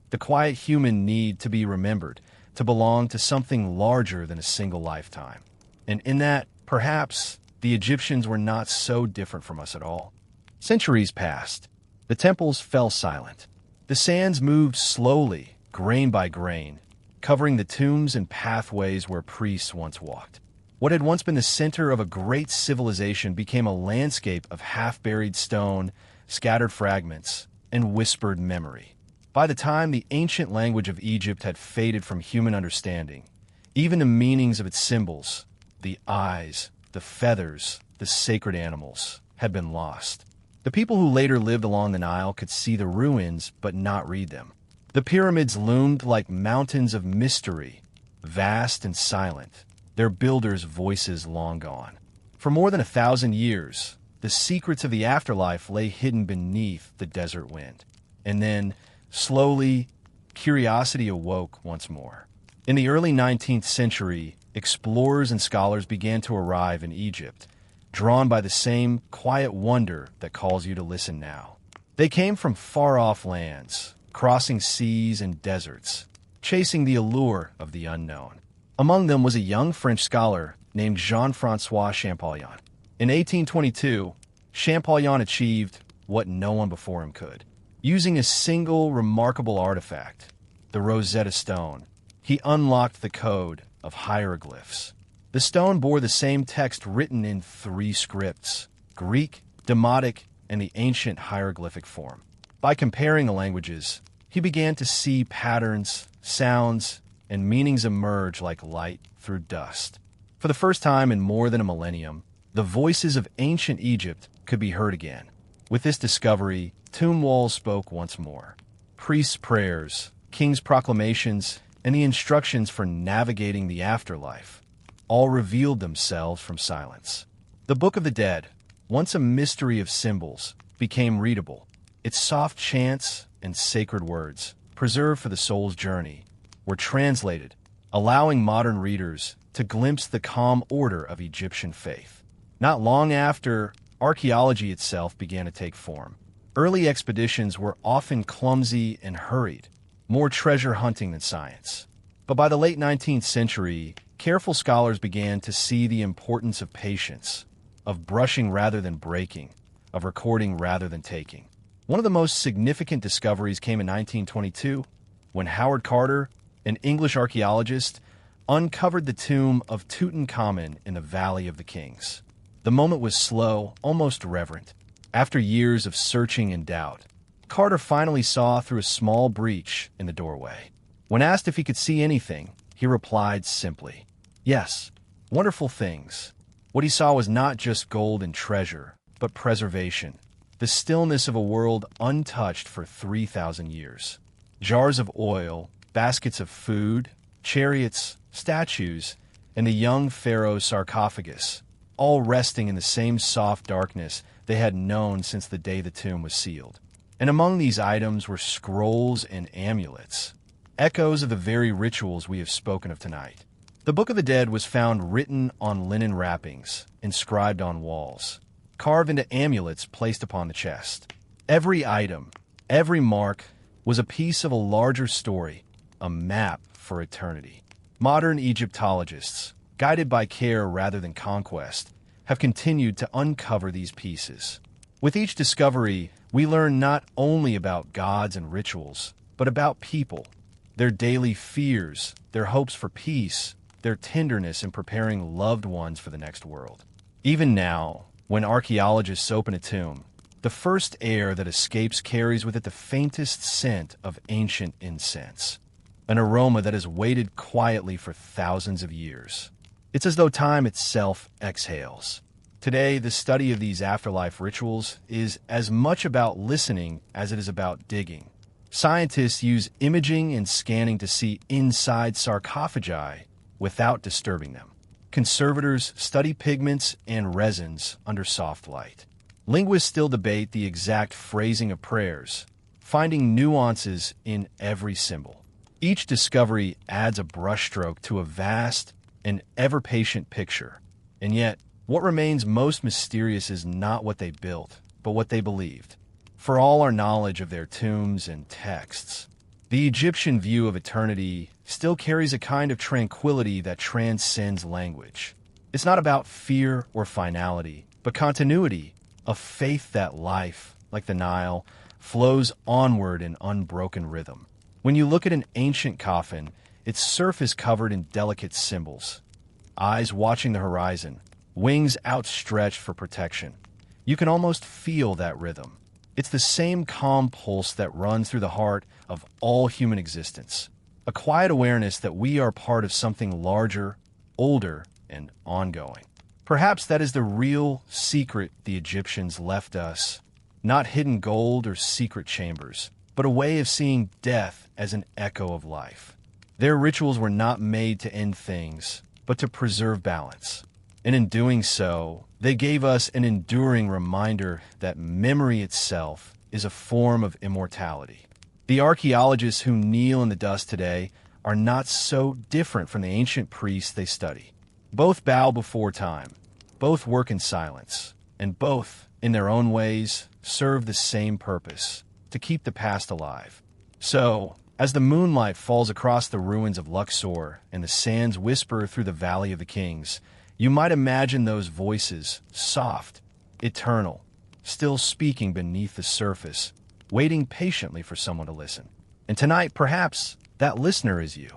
The quiet human need to be remembered, to belong to something larger than a single lifetime. And in that, perhaps, the Egyptians were not so different from us at all. Centuries passed. The temples fell silent. The sands moved slowly, grain by grain, covering the tombs and pathways where priests once walked. What had once been the center of a great civilization became a landscape of half-buried stone, scattered fragments, and whispered memory. By the time the ancient language of Egypt had faded from human understanding, even the meanings of its symbols, the eyes, the feathers, the sacred animals, had been lost. The people who later lived along the Nile could see the ruins but not read them. The pyramids loomed like mountains of mystery, vast and silent, their builders' voices long gone. For more than 1,000 years, the secrets of the afterlife lay hidden beneath the desert wind. And then, slowly, curiosity awoke once more. In the early 19th century, explorers and scholars began to arrive in Egypt, drawn by the same quiet wonder that calls you to listen now. They came from far-off lands, crossing seas and deserts, chasing the allure of the unknown. Among them was a young French scholar named Jean-François Champollion. In 1822, Champollion achieved what no one before him could. Using a single remarkable artifact, the Rosetta Stone, he unlocked the code of hieroglyphs. The stone bore the same text written in 3 scripts: Greek, Demotic, and the ancient hieroglyphic form. By comparing the languages, he began to see patterns, sounds, and meanings emerge like light through dust. For the first time in more than a millennium, the voices of ancient Egypt could be heard again. With this discovery, tomb walls spoke once more. Priests' prayers, kings' proclamations, and the instructions for navigating the afterlife all revealed themselves from silence. The Book of the Dead, once a mystery of symbols, became readable. Its soft chants and sacred words, preserved for the soul's journey, were translated, allowing modern readers to glimpse the calm order of Egyptian faith. Not long after, archaeology itself began to take form. Early expeditions were often clumsy and hurried, more treasure hunting than science. But by the late 19th century, careful scholars began to see the importance of patience, of brushing rather than breaking, of recording rather than taking. One of the most significant discoveries came in 1922, when Howard Carter, an English archaeologist, uncovered the tomb of Tutankhamun in the Valley of the Kings. The moment was slow, almost reverent. After years of searching and doubt, Carter finally saw through a small breach in the doorway. When asked if he could see anything, he replied simply, "Yes, wonderful things." What he saw was not just gold and treasure, but preservation, the stillness of a world untouched for 3,000 years. Jars of oil, baskets of food, chariots, statues, and the young pharaoh's sarcophagus, all resting in the same soft darkness they had known since the day the tomb was sealed. And among these items were scrolls and amulets, echoes of the very rituals we have spoken of tonight. The Book of the Dead was found written on linen wrappings, inscribed on walls, carved into amulets placed upon the chest. Every item, every mark, was a piece of a larger story, a map for eternity. Modern Egyptologists, guided by care rather than conquest, have continued to uncover these pieces. With each discovery, we learn not only about gods and rituals, but about people, their daily fears, their hopes for peace, their tenderness in preparing loved ones for the next world. Even now, when archaeologists open a tomb, the first air that escapes carries with it the faintest scent of ancient incense, an aroma that has waited quietly for thousands of years. It's as though time itself exhales. Today, the study of these afterlife rituals is as much about listening as it is about digging. Scientists use imaging and scanning to see inside sarcophagi without disturbing them. Conservators study pigments and resins under soft light. Linguists still debate the exact phrasing of prayers, finding nuances in every symbol. Each discovery adds a brushstroke to a vast and ever-patient picture. And yet, what remains most mysterious is not what they built, but what they believed. For all our knowledge of their tombs and texts, the Egyptian view of eternity still carries a kind of tranquility that transcends language. It's not about fear or finality, but continuity, a faith that life, like the Nile, flows onward in unbroken rhythm. When you look at an ancient coffin, its surface covered in delicate symbols, eyes watching the horizon, wings outstretched for protection. You can almost feel that rhythm. It's the same calm pulse that runs through the heart of all human existence, a quiet awareness that we are part of something larger, older, and ongoing. Perhaps that is the real secret the Egyptians left us, not hidden gold or secret chambers, but a way of seeing death as an echo of life. Their rituals were not made to end things, but to preserve balance. And in doing so, they gave us an enduring reminder that memory itself is a form of immortality. The archaeologists who kneel in the dust today are not so different from the ancient priests they study. Both bow before time, both work in silence, and both, in their own ways, serve the same purpose, to keep the past alive. So, as the moonlight falls across the ruins of Luxor and the sands whisper through the Valley of the Kings, you might imagine those voices, soft, eternal, still speaking beneath the surface, waiting patiently for someone to listen. And tonight, perhaps, that listener is you.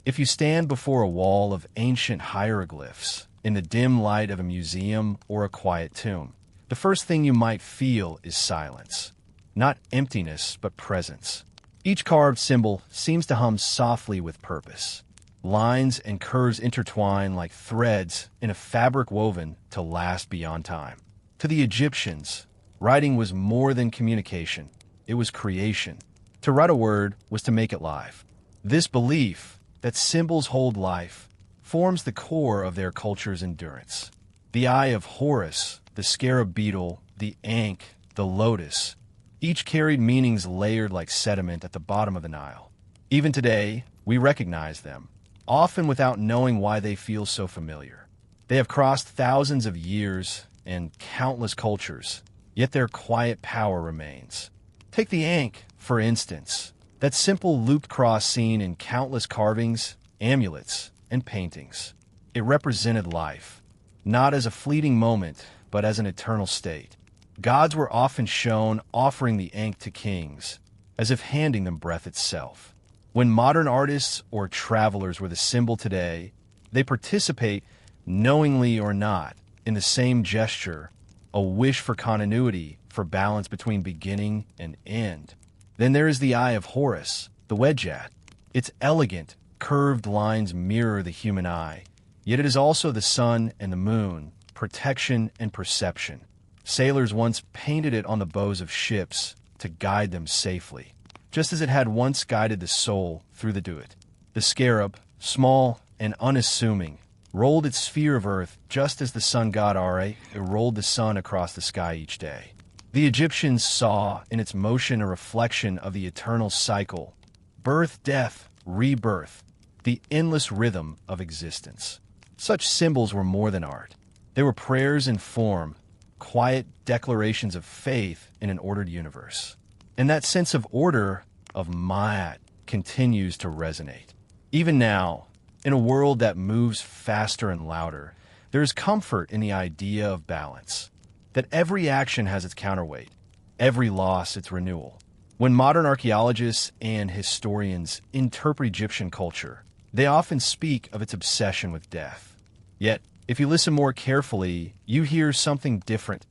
If you stand before a wall of ancient hieroglyphs, in the dim light of a museum or a quiet tomb, the first thing you might feel is silence. Not emptiness, but presence. Each carved symbol seems to hum softly with purpose. Lines and curves intertwine like threads in a fabric woven to last beyond time. To the Egyptians, writing was more than communication. It was creation. To write a word was to make it live. This belief, that symbols hold life forms the core of their culture's endurance. The eye of Horus, the scarab beetle, the ankh, the lotus, each carried meanings layered like sediment at the bottom of the Nile. Even today, we recognize them, often without knowing why they feel so familiar. They have crossed thousands of years and countless cultures, yet their quiet power remains. Take the ankh, for instance, that simple looped cross seen in countless carvings, amulets, and paintings. It represented life, not as a fleeting moment, but as an eternal state. Gods were often shown offering the ankh to kings, as if handing them breath itself. When modern artists or travelers were the symbol today, they participate, knowingly or not, in the same gesture, a wish for continuity, for balance between beginning and end. Then there is the eye of Horus, the wedjat. Its elegant, curved lines mirror the human eye, yet it is also the sun and the moon, protection and perception. Sailors once painted it on the bows of ships to guide them safely, just as it had once guided the soul through the Duat. The scarab, small and unassuming, rolled its sphere of earth just as the sun god Are rolled the sun across the sky each day. The Egyptians saw in its motion a reflection of the eternal cycle, birth, death, rebirth, the endless rhythm of existence. Such symbols were more than art. They were prayers in form, quiet declarations of faith in an ordered universe. And that sense of order, of Ma'at, continues to resonate. Even now, in a world that moves faster and louder, there is comfort in the idea of balance, that every action has its counterweight, every loss its renewal. When modern archaeologists and historians interpret Egyptian culture, they often speak of its obsession with death. Yet, if you listen more carefully, you hear something different,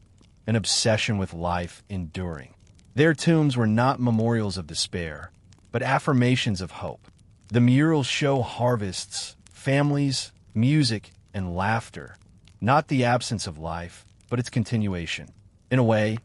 an obsession with life enduring. Their tombs were not memorials of despair, but affirmations of hope. The murals show harvests, families, music, and laughter, not the absence of life, but its continuation. In a way,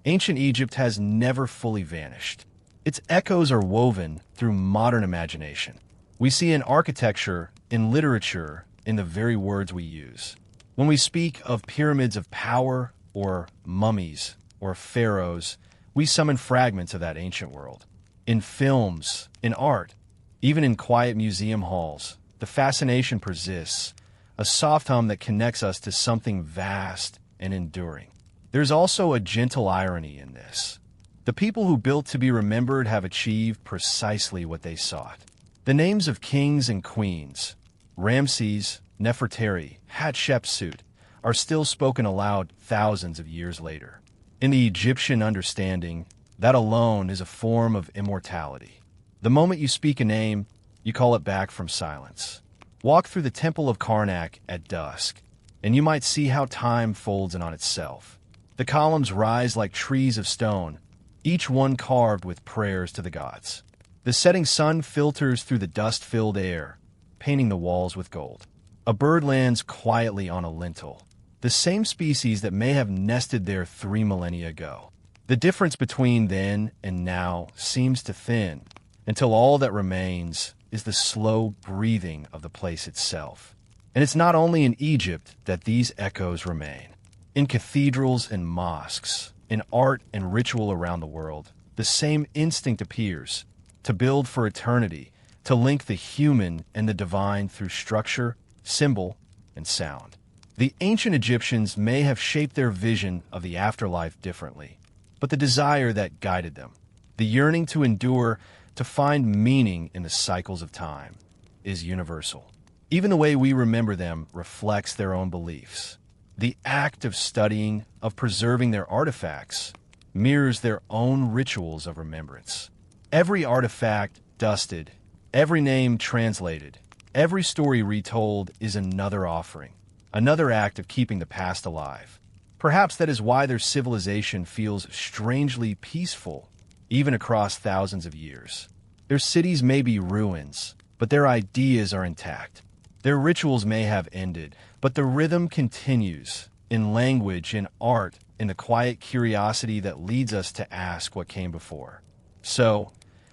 ancient Egypt has never fully vanished. Its echoes are woven through modern imagination. We see in architecture, in literature, in the very words we use. When we speak of pyramids of power, or mummies, or pharaohs, we summon fragments of that ancient world. In films, in art, even in quiet museum halls, the fascination persists, a soft hum that connects us to something vast and enduring. There's also a gentle irony in this. The people who built to be remembered have achieved precisely what they sought. The names of kings and queens, Ramses, Nefertari, Hatshepsut, are still spoken aloud thousands of years later. In the Egyptian understanding, that alone is a form of immortality. The moment you speak a name, you call it back from silence. Walk through the Temple of Karnak at dusk, and you might see how time folds in on itself. The columns rise like trees of stone, each one carved with prayers to the gods. The setting sun filters through the dust-filled air, painting the walls with gold. A bird lands quietly on a lintel, the same species that may have nested there 3 millennia ago. The difference between then and now seems to thin, until all that remains is the slow breathing of the place itself. And it's not only in Egypt that these echoes remain. In cathedrals and mosques, in art and ritual around the world, the same instinct appears, to build for eternity, to link the human and the divine through structure, symbol, and sound. The ancient Egyptians may have shaped their vision of the afterlife differently, but the desire that guided them, the yearning to endure, to find meaning in the cycles of time, is universal. Even the way we remember them reflects their own beliefs. The act of studying, of preserving their artifacts, mirrors their own rituals of remembrance. Every artifact dusted, every name translated, every story retold is another offering, another act of keeping the past alive. Perhaps that is why their civilization feels strangely peaceful, even across thousands of years. Their cities may be ruins, but their ideas are intact. Their rituals may have ended, but the rhythm continues, in language, in art, in the quiet curiosity that leads us to ask what came before. So,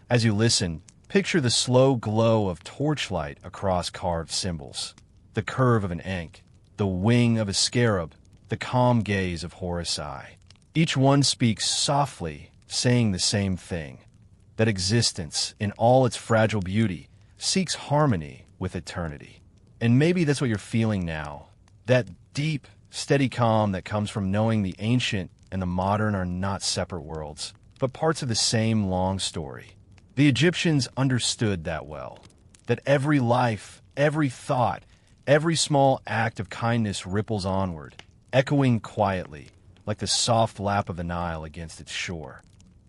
as you listen, Picture the slow glow of torchlight across carved symbols, the curve of an ankh, the wing of a scarab, the calm gaze of Horus Eye. Each one speaks softly, saying the same thing, that existence, in all its fragile beauty, seeks harmony with eternity. And maybe that's what you're feeling now, that deep, steady calm that comes from knowing the ancient and the modern are not separate worlds, but parts of the same long story. The Egyptians understood that well, that every life, every thought, every small act of kindness ripples onward, echoing quietly, like the soft lap of the Nile against its shore.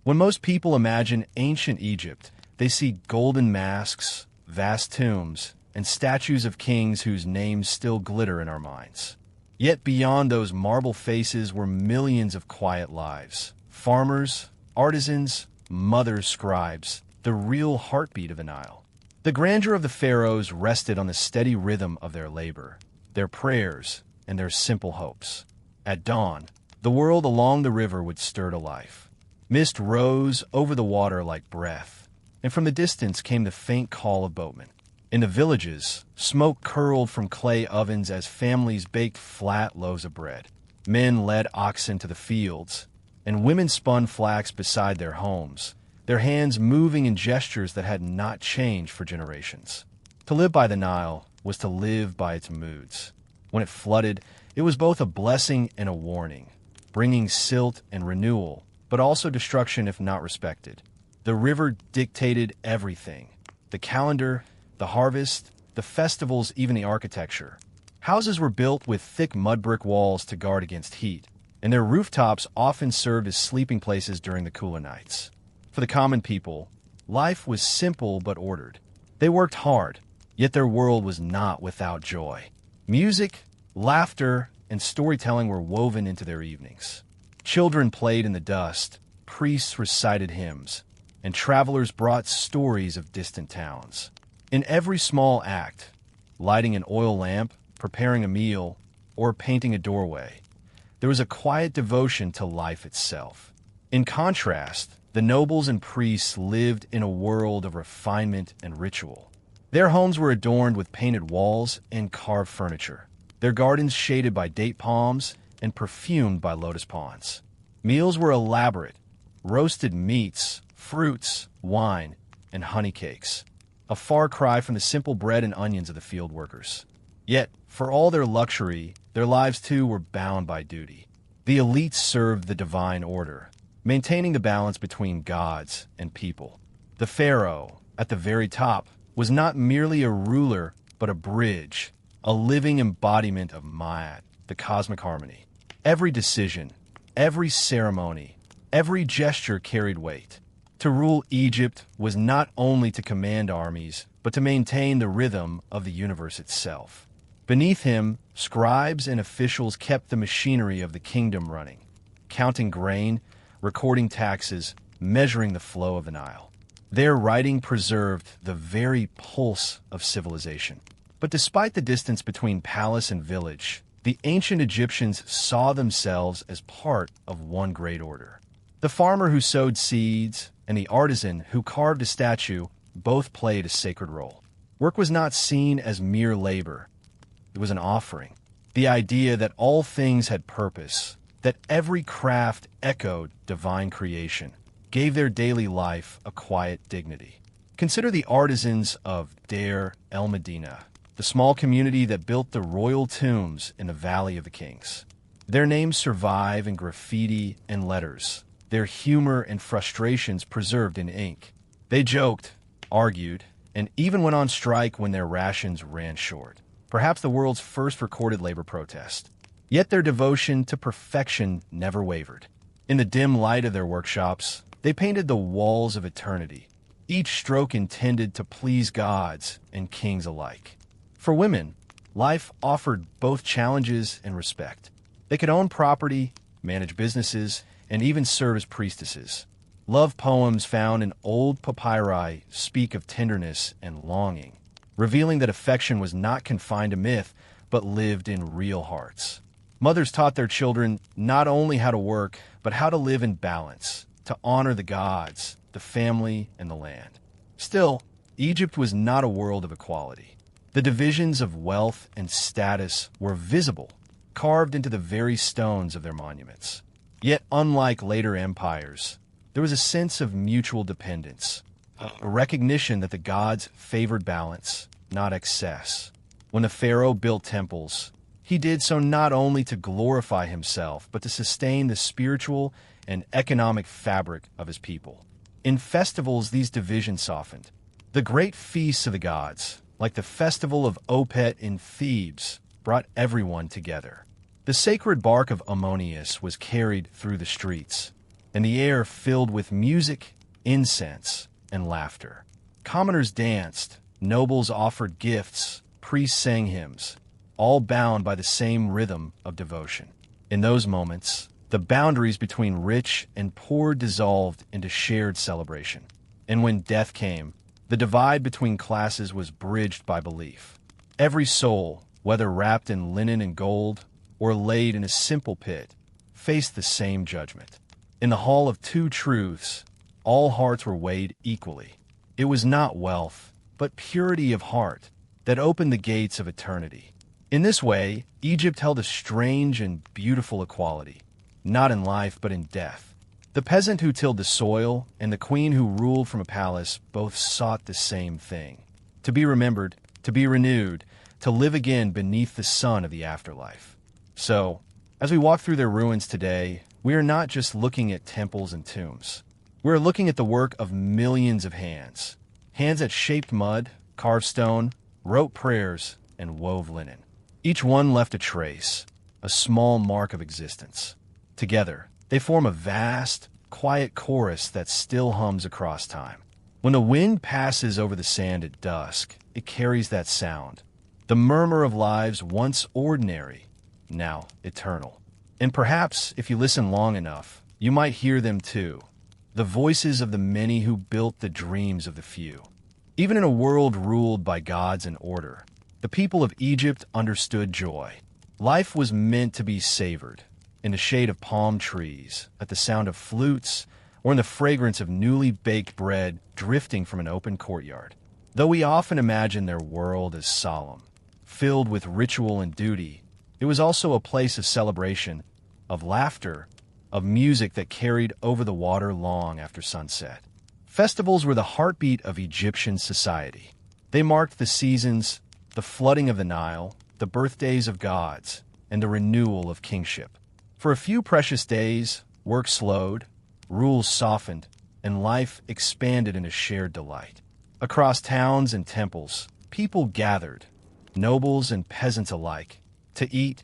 When most people imagine ancient Egypt, they see golden masks, vast tombs, and statues of kings whose names still glitter in our minds. Yet beyond those marble faces were millions of quiet lives. Farmers, artisans, mothers, scribes, the real heartbeat of the Nile. The grandeur of the pharaohs rested on the steady rhythm of their labor, their prayers, and their simple hopes. At dawn, the world along the river would stir to life. Mist rose over the water like breath, and from the distance came the faint call of boatmen. In the villages, smoke curled from clay ovens as families baked flat loaves of bread. Men led oxen to the fields, and women spun flax beside their homes, their hands moving in gestures that had not changed for generations. To live by the Nile was to live by its moods. When it flooded, it was both a blessing and a warning, bringing silt and renewal, but also destruction if not respected. The river dictated everything: the calendar, the harvest, the festivals, even the architecture. Houses were built with thick mud brick walls to guard against heat, and their rooftops often served as sleeping places during the cooler nights. For the common people, life was simple but ordered. They worked hard, yet their world was not without joy. Music, laughter, and storytelling were woven into their evenings. Children played in the dust, priests recited hymns, and travelers brought stories of distant towns. In every small act, lighting an oil lamp, preparing a meal, or painting a doorway, there was a quiet devotion to life itself. In contrast, the nobles and priests lived in a world of refinement and ritual. Their homes were adorned with painted walls and carved furniture, their gardens shaded by date palms and perfumed by lotus ponds. Meals were elaborate: roasted meats, fruits, wine, and honey cakes, a far cry from the simple bread and onions of the field workers. Yet, for all their luxury, their lives too were bound by duty. The elites served the divine order, maintaining the balance between gods and people. The pharaoh, at the very top, was not merely a ruler, but a bridge, a living embodiment of Ma'at, the cosmic harmony. Every decision, every ceremony, every gesture carried weight. To rule Egypt was not only to command armies, but to maintain the rhythm of the universe itself. Beneath him, scribes and officials kept the machinery of the kingdom running, counting grain, recording taxes, measuring the flow of the Nile. Their writing preserved the very pulse of civilization. But despite the distance between palace and village, the ancient Egyptians saw themselves as part of one great order. The farmer who sowed seeds and the artisan who carved a statue both played a sacred role. Work was not seen as mere labor. It was an offering. The idea that all things had purpose, that every craft echoed divine creation, gave their daily life a quiet dignity. Consider the artisans of Deir el-Medina, the small community that built the royal tombs in the Valley of the Kings. Their names survive in graffiti and letters, their humor and frustrations preserved in ink. They joked, argued, and even went on strike when their rations ran short. Perhaps the world's first recorded labor protest. Yet their devotion to perfection never wavered. In the dim light of their workshops, they painted the walls of eternity, each stroke intended to please gods and kings alike. For women, life offered both challenges and respect. They could own property, manage businesses, and even serve as priestesses. Love poems found in old papyri speak of tenderness and longing, revealing that affection was not confined to myth, but lived in real hearts. Mothers taught their children not only how to work, but how to live in balance, to honor the gods, the family, and the land. Still, Egypt was not a world of equality. The divisions of wealth and status were visible, carved into the very stones of their monuments. Yet, unlike later empires, there was a sense of mutual dependence, a recognition that the gods favored balance, not excess. When the pharaoh built temples, he did so not only to glorify himself, but to sustain the spiritual and economic fabric of his people. In festivals, these divisions softened. The great feasts of the gods, like the festival of Opet in Thebes, brought everyone together. The sacred bark of Ammonius was carried through the streets, and the air filled with music, incense, and laughter. Commoners danced, nobles offered gifts, priests sang hymns, all bound by the same rhythm of devotion. In those moments, the boundaries between rich and poor dissolved into shared celebration. And when death came, the divide between classes was bridged by belief. Every soul, whether wrapped in linen and gold or laid in a simple pit, faced the same judgment. In the hall of two truths, all hearts were weighed equally. It was not wealth, but purity of heart that opened the gates of eternity. In this way, Egypt held a strange and beautiful equality, not in life but in death. The peasant who tilled the soil and the queen who ruled from a palace both sought the same thing: to be remembered, to be renewed, to live again beneath the sun of the afterlife. So, as we walk through their ruins today, we are not just looking at temples and tombs. We are looking at the work of millions of hands. Hands that shaped mud, carved stone, wrote prayers, and wove linen. Each one left a trace, a small mark of existence. Together, they form a vast, quiet chorus that still hums across time. When the wind passes over the sand at dusk, it carries that sound. The murmur of lives once ordinary, now eternal. And perhaps, if you listen long enough, you might hear them too. The voices of the many who built the dreams of the few. Even in a world ruled by gods and order, the people of Egypt understood joy. Life was meant to be savored in the shade of palm trees, at the sound of flutes, or in the fragrance of newly baked bread drifting from an open courtyard. Though we often imagine their world as solemn, filled with ritual and duty, it was also a place of celebration, of laughter, of music that carried over the water long after sunset. Festivals were the heartbeat of Egyptian society. They marked the seasons, the flooding of the Nile, the birthdays of gods, and the renewal of kingship. For a few precious days, work slowed, rules softened, and life expanded in a shared delight. Across towns and temples, people gathered, nobles and peasants alike, to eat,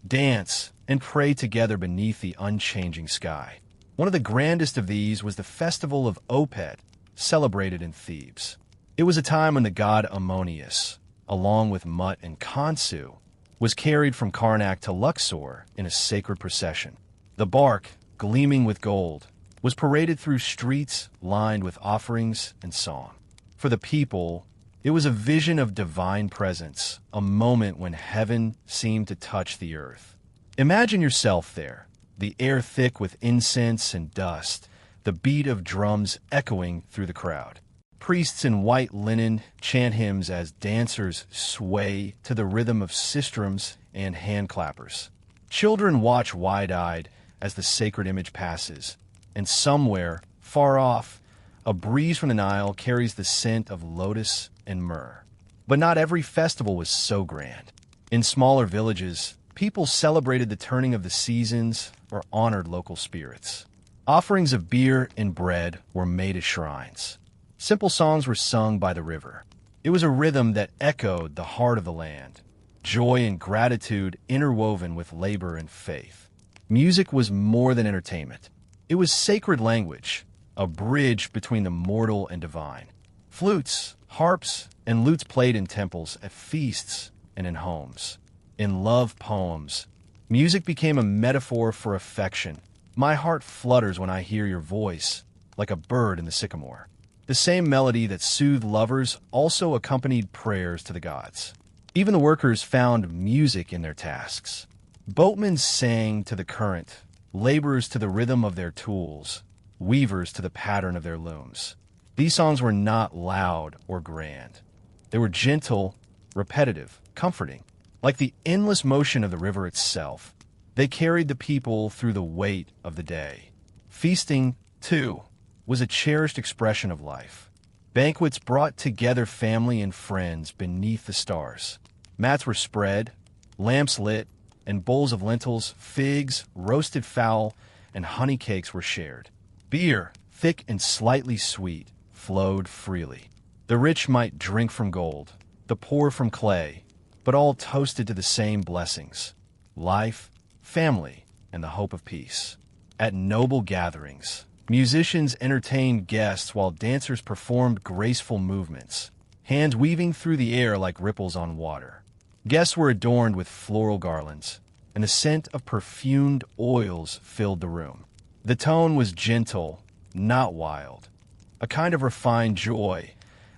dance, and pray together beneath the unchanging sky. One of the grandest of these was the festival of Opet, celebrated in Thebes. It was a time when the god Ammonius, along with Mut and Khonsu, was carried from Karnak to Luxor in a sacred procession. The bark, gleaming with gold, was paraded through streets lined with offerings and song. For the people, it was a vision of divine presence, a moment when heaven seemed to touch the earth. Imagine yourself there, the air thick with incense and dust, the beat of drums echoing through the crowd. Priests in white linen chant hymns as dancers sway to the rhythm of sistrums and hand clappers. Children watch wide-eyed as the sacred image passes, and somewhere, far off, a breeze from the Nile carries the scent of lotus and myrrh. But not every festival was so grand. In smaller villages, people celebrated the turning of the seasons or honored local spirits. Offerings of beer and bread were made as shrines. Simple songs were sung by the river. It was a rhythm that echoed the heart of the land, joy and gratitude interwoven with labor and faith. Music was more than entertainment. It was sacred language, a bridge between the mortal and divine. Flutes, harps, and lutes played in temples, at feasts, and in homes. In love poems, music became a metaphor for affection. My heart flutters when I hear your voice, like a bird in the sycamore. The same melody that soothed lovers also accompanied prayers to the gods. Even the workers found music in their tasks. Boatmen sang to the current, laborers to the rhythm of their tools, weavers to the pattern of their looms. These songs were not loud or grand. They were gentle, repetitive, comforting. Like the endless motion of the river itself, they carried the people through the weight of the day. Feasting, too, was a cherished expression of life. Banquets brought together family and friends beneath the stars. Mats were spread, lamps lit, and bowls of lentils, figs, roasted fowl, and honey cakes were shared. Beer, thick and slightly sweet, flowed freely. The rich might drink from gold, the poor from clay, but all toasted to the same blessings: life, family, and the hope of peace. At noble gatherings, musicians entertained guests while dancers performed graceful movements, hands weaving through the air like ripples on water. Guests were adorned with floral garlands, and the scent of perfumed oils filled the room. The tone was gentle, not wild, a kind of refined joy,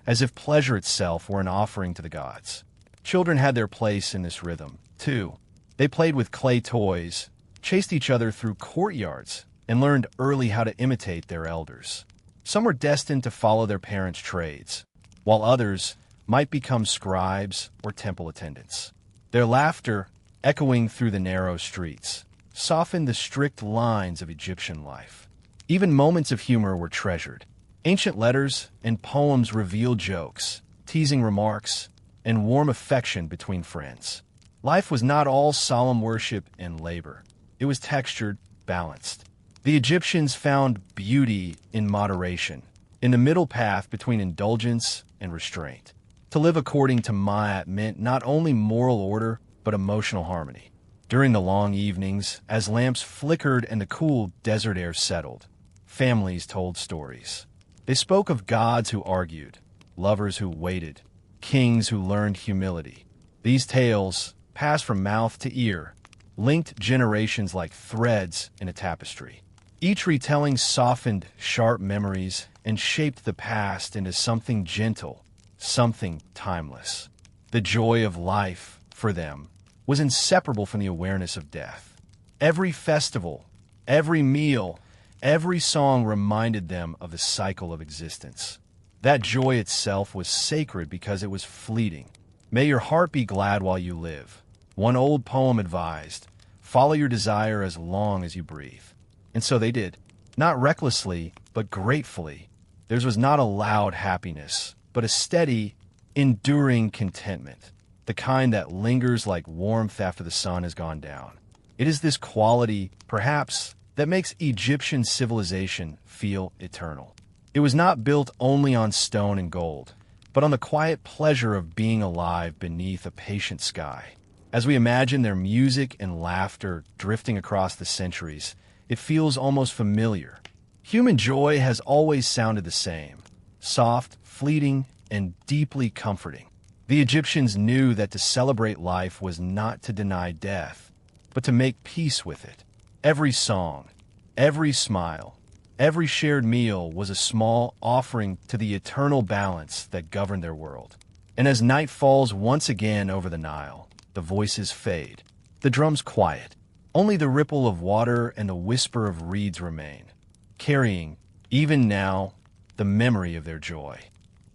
as if pleasure itself were an offering to the gods. Children had their place in this rhythm, too. They played with clay toys, chased each other through courtyards, and learned early how to imitate their elders. Some were destined to follow their parents' trades, while others might become scribes or temple attendants. Their laughter, echoing through the narrow streets, softened the strict lines of Egyptian life. Even moments of humor were treasured. Ancient letters and poems revealed jokes, teasing remarks, and warm affection between friends. Life was not all solemn worship and labor. It was textured, balanced. The Egyptians found beauty in moderation, in the middle path between indulgence and restraint. To live according to Ma'at meant not only moral order, but emotional harmony. During the long evenings, as lamps flickered and the cool desert air settled, families told stories. They spoke of gods who argued, lovers who waited, kings who learned humility. These tales, passed from mouth to ear, linked generations like threads in a tapestry. Each retelling softened sharp memories and shaped the past into something gentle, something timeless. The joy of life, for them, was inseparable from the awareness of death. Every festival, every meal, every song reminded them of the cycle of existence. That joy itself was sacred because it was fleeting. May your heart be glad while you live. One old poem advised, follow your desire as long as you breathe. And so they did. Not recklessly, but gratefully. Theirs was not a loud happiness, but a steady, enduring contentment, the kind that lingers like warmth after the sun has gone down. It is this quality, perhaps, that makes Egyptian civilization feel eternal. It was not built only on stone and gold, but on the quiet pleasure of being alive beneath a patient sky. As we imagine their music and laughter drifting across the centuries, it feels almost familiar. Human joy has always sounded the same: soft, fleeting, and deeply comforting. The Egyptians knew that to celebrate life was not to deny death, but to make peace with it. Every song, every smile, every shared meal was a small offering to the eternal balance that governed their world. And as night falls once again over the Nile, the voices fade, the drums quiet. Only the ripple of water and the whisper of reeds remain, carrying, even now, the memory of their joy.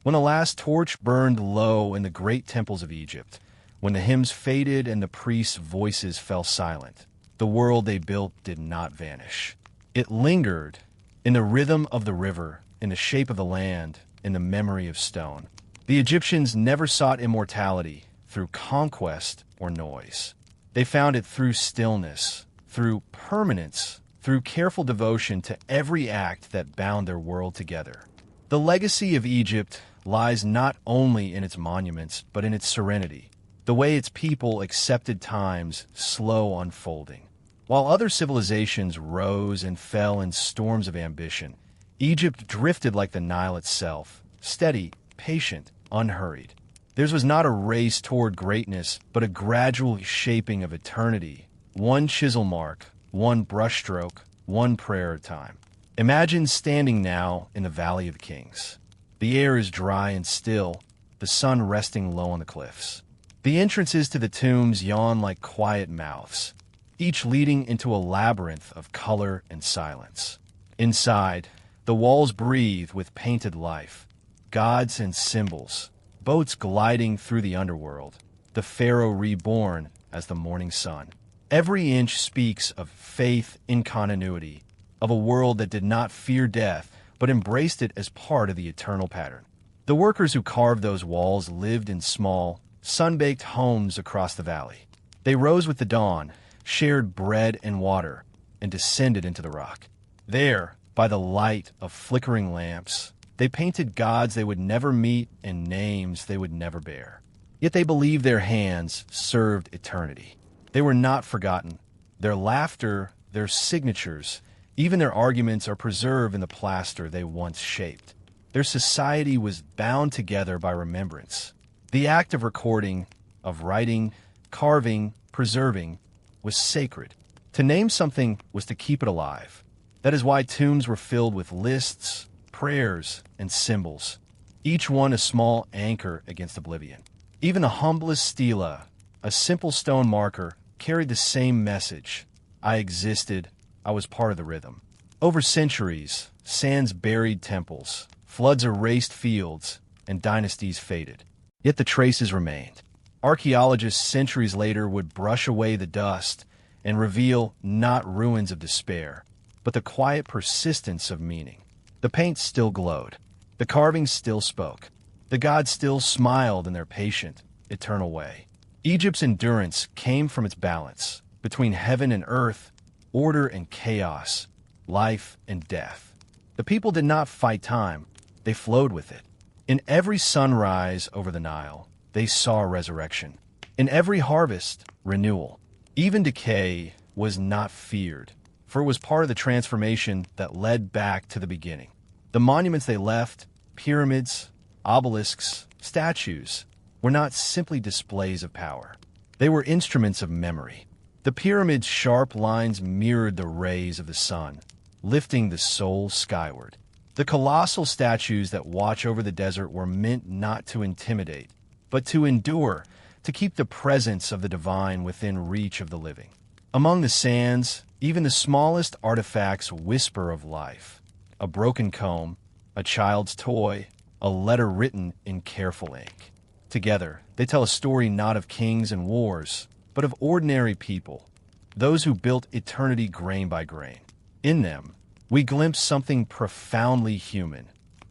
When the last torch burned low in the great temples of Egypt, when the hymns faded and the priests' voices fell silent, the world they built did not vanish. It lingered in the rhythm of the river, in the shape of the land, in the memory of stone. The Egyptians never sought immortality through conquest or noise. They found it through stillness, through permanence, through careful devotion to every act that bound their world together. The legacy of Egypt lies not only in its monuments, but in its serenity, the way its people accepted time's slow unfolding. While other civilizations rose and fell in storms of ambition, Egypt drifted like the Nile itself, steady, patient, unhurried. Theirs was not a race toward greatness, but a gradual shaping of eternity, one chisel mark, one brushstroke, one prayer at a time. Imagine standing now in the Valley of Kings. The air is dry and still, the sun resting low on the cliffs. The entrances to the tombs yawn like quiet mouths, each leading into a labyrinth of color and silence. Inside, The walls breathe with painted life, gods and symbols, boats gliding through the underworld, the pharaoh reborn as the morning sun. Every inch speaks of faith in continuity, of a world that did not fear death, but embraced it as part of the eternal pattern. The workers who carved those walls lived in small, sun-baked homes across the valley. They rose with the dawn, shared bread and water, and descended into the rock. There, by the light of flickering lamps, they painted gods they would never meet and names they would never bear. Yet they believed their hands served eternity. They were not forgotten. Their laughter, their signatures, even their arguments are preserved in the plaster they once shaped. Their society was bound together by remembrance. The act of recording, of writing, carving, preserving, was sacred. To name something was to keep it alive. That is why tombs were filled with lists, prayers, and symbols, each one a small anchor against oblivion. Even the humblest stela, a simple stone marker, carried the same message. I existed, I was part of the rhythm. Over centuries, sands buried temples, floods erased fields, and dynasties faded. Yet the traces remained. Archaeologists centuries later would brush away the dust and reveal not ruins of despair, but the quiet persistence of meaning. The paint still glowed. The carvings still spoke. The gods still smiled in their patient, eternal way. Egypt's endurance came from its balance between heaven and earth, order and chaos, life and death. The people did not fight time. They flowed with it. In every sunrise over the Nile, they saw resurrection. In every harvest, renewal. Even decay was not feared, for it was part of the transformation that led back to the beginning. The monuments they left, pyramids, obelisks, statues, were not simply displays of power. They were instruments of memory. The pyramid's sharp lines mirrored the rays of the sun, lifting the soul skyward. The colossal statues that watch over the desert were meant not to intimidate, but to endure, to keep the presence of the divine within reach of the living. Among the sands, even the smallest artifacts whisper of life. A broken comb, a child's toy, a letter written in careful ink. Together, they tell a story not of kings and wars, but of ordinary people, those who built eternity grain by grain. In them, we glimpse something profoundly human,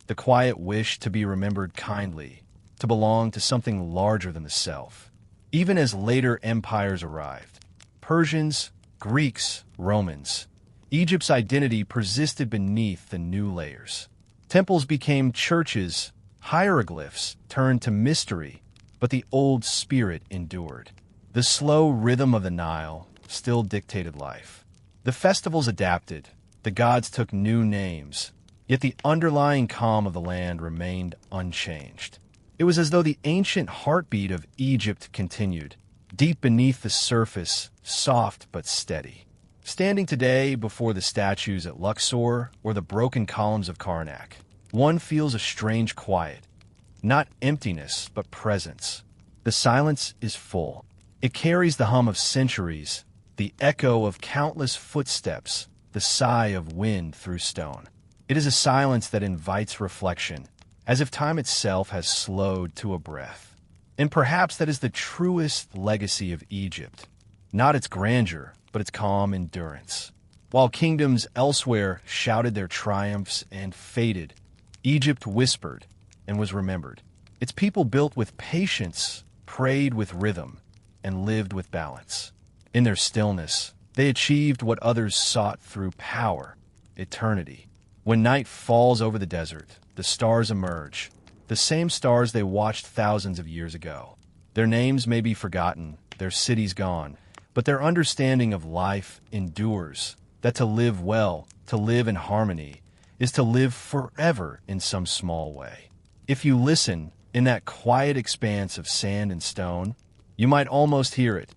the quiet wish to be remembered kindly, to belong to something larger than the self. Even as later empires arrived, Persians, Greeks, Romans, Egypt's identity persisted beneath the new layers. Temples became churches, hieroglyphs turned to mystery, but the old spirit endured. The slow rhythm of the Nile still dictated life. The festivals adapted, the gods took new names, yet the underlying calm of the land remained unchanged. It was as though the ancient heartbeat of Egypt continued, deep beneath the surface, soft but steady. Standing today before the statues at Luxor or the broken columns of Karnak, one feels a strange quiet, not emptiness but presence. The silence is full. It carries the hum of centuries, the echo of countless footsteps, the sigh of wind through stone. It is a silence that invites reflection, as if time itself has slowed to a breath. And perhaps that is the truest legacy of Egypt. Not its grandeur, but its calm endurance. While kingdoms elsewhere shouted their triumphs and faded, Egypt whispered and was remembered. Its people built with patience, prayed with rhythm, and lived with balance. In their stillness, they achieved what others sought through power, eternity. When night falls over the desert, the stars emerge, the same stars they watched thousands of years ago. Their names may be forgotten, their cities gone, but their understanding of life endures, that to live well, to live in harmony, is to live forever in some small way. If you listen in that quiet expanse of sand and stone, you might almost hear it,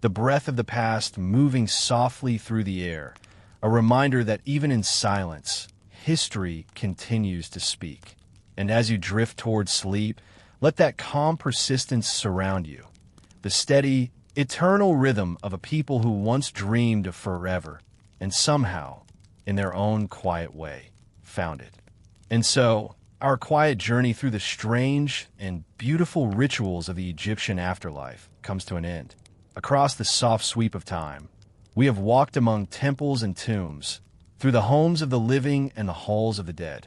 the breath of the past moving softly through the air, a reminder that even in silence, history continues to speak. And as you drift toward sleep, let that calm persistence surround you, the steady, eternal rhythm of a people who once dreamed of forever, and somehow, in their own quiet way, found it. And so, our quiet journey through the strange and beautiful rituals of the Egyptian afterlife comes to an end. Across the soft sweep of time, we have walked among temples and tombs, through the homes of the living and the halls of the dead,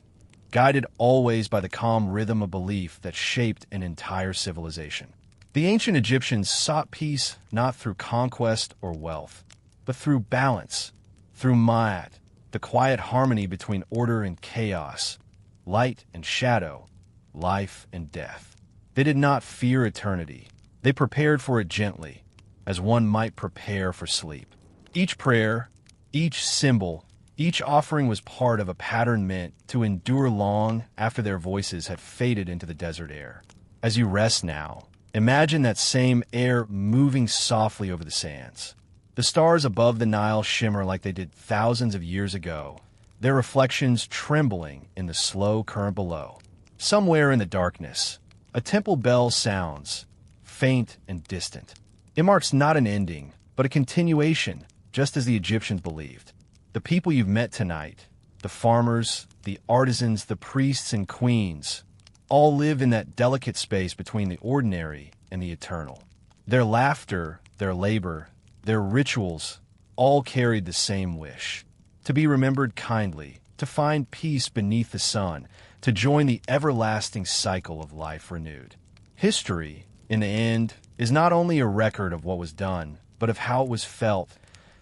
guided always by the calm rhythm of belief that shaped an entire civilization. The ancient Egyptians sought peace not through conquest or wealth, but through balance, through Ma'at, the quiet harmony between order and chaos, light and shadow, life and death. They did not fear eternity. They prepared for it gently, as one might prepare for sleep. Each prayer, each symbol, each offering was part of a pattern meant to endure long after their voices had faded into the desert air. As you rest now, imagine that same air moving softly over the sands. The stars above the Nile shimmer like they did thousands of years ago, their reflections trembling in the slow current below. Somewhere in the darkness, a temple bell sounds, faint and distant. It marks not an ending, but a continuation, just as the Egyptians believed. The people you've met tonight, the farmers, the artisans, the priests and queens, all live in that delicate space between the ordinary and the eternal. Their laughter, their labor, their rituals, all carried the same wish: to be remembered kindly, to find peace beneath the sun, to join the everlasting cycle of life renewed. History, in the end, is not only a record of what was done, but of how it was felt,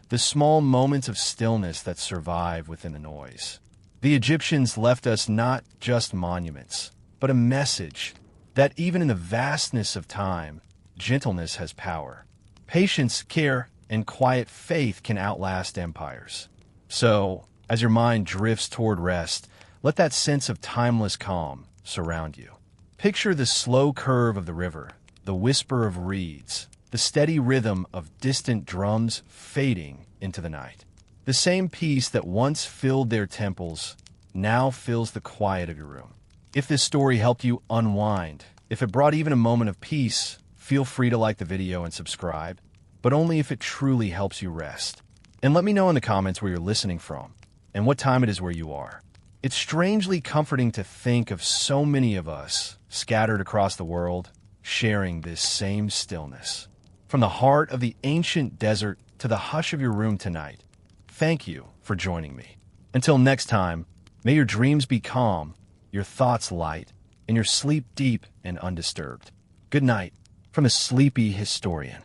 the small moments of stillness that survive within the noise. The Egyptians left us not just monuments, but a message that even in the vastness of time, gentleness has power. Patience, care, and quiet faith can outlast empires. So, as your mind drifts toward rest, let that sense of timeless calm surround you. Picture the slow curve of the river, the whisper of reeds, the steady rhythm of distant drums fading into the night. The same peace that once filled their temples now fills the quiet of your room. If this story helped you unwind, if it brought even a moment of peace, feel free to like the video and subscribe, but only if it truly helps you rest. And let me know in the comments where you're listening from and what time it is where you are. It's strangely comforting to think of so many of us scattered across the world, sharing this same stillness. From the heart of the ancient desert to the hush of your room tonight, thank you for joining me. Until next time, may your dreams be calm, your thoughts light, and your sleep deep and undisturbed. Good night from the Sleepy Historian.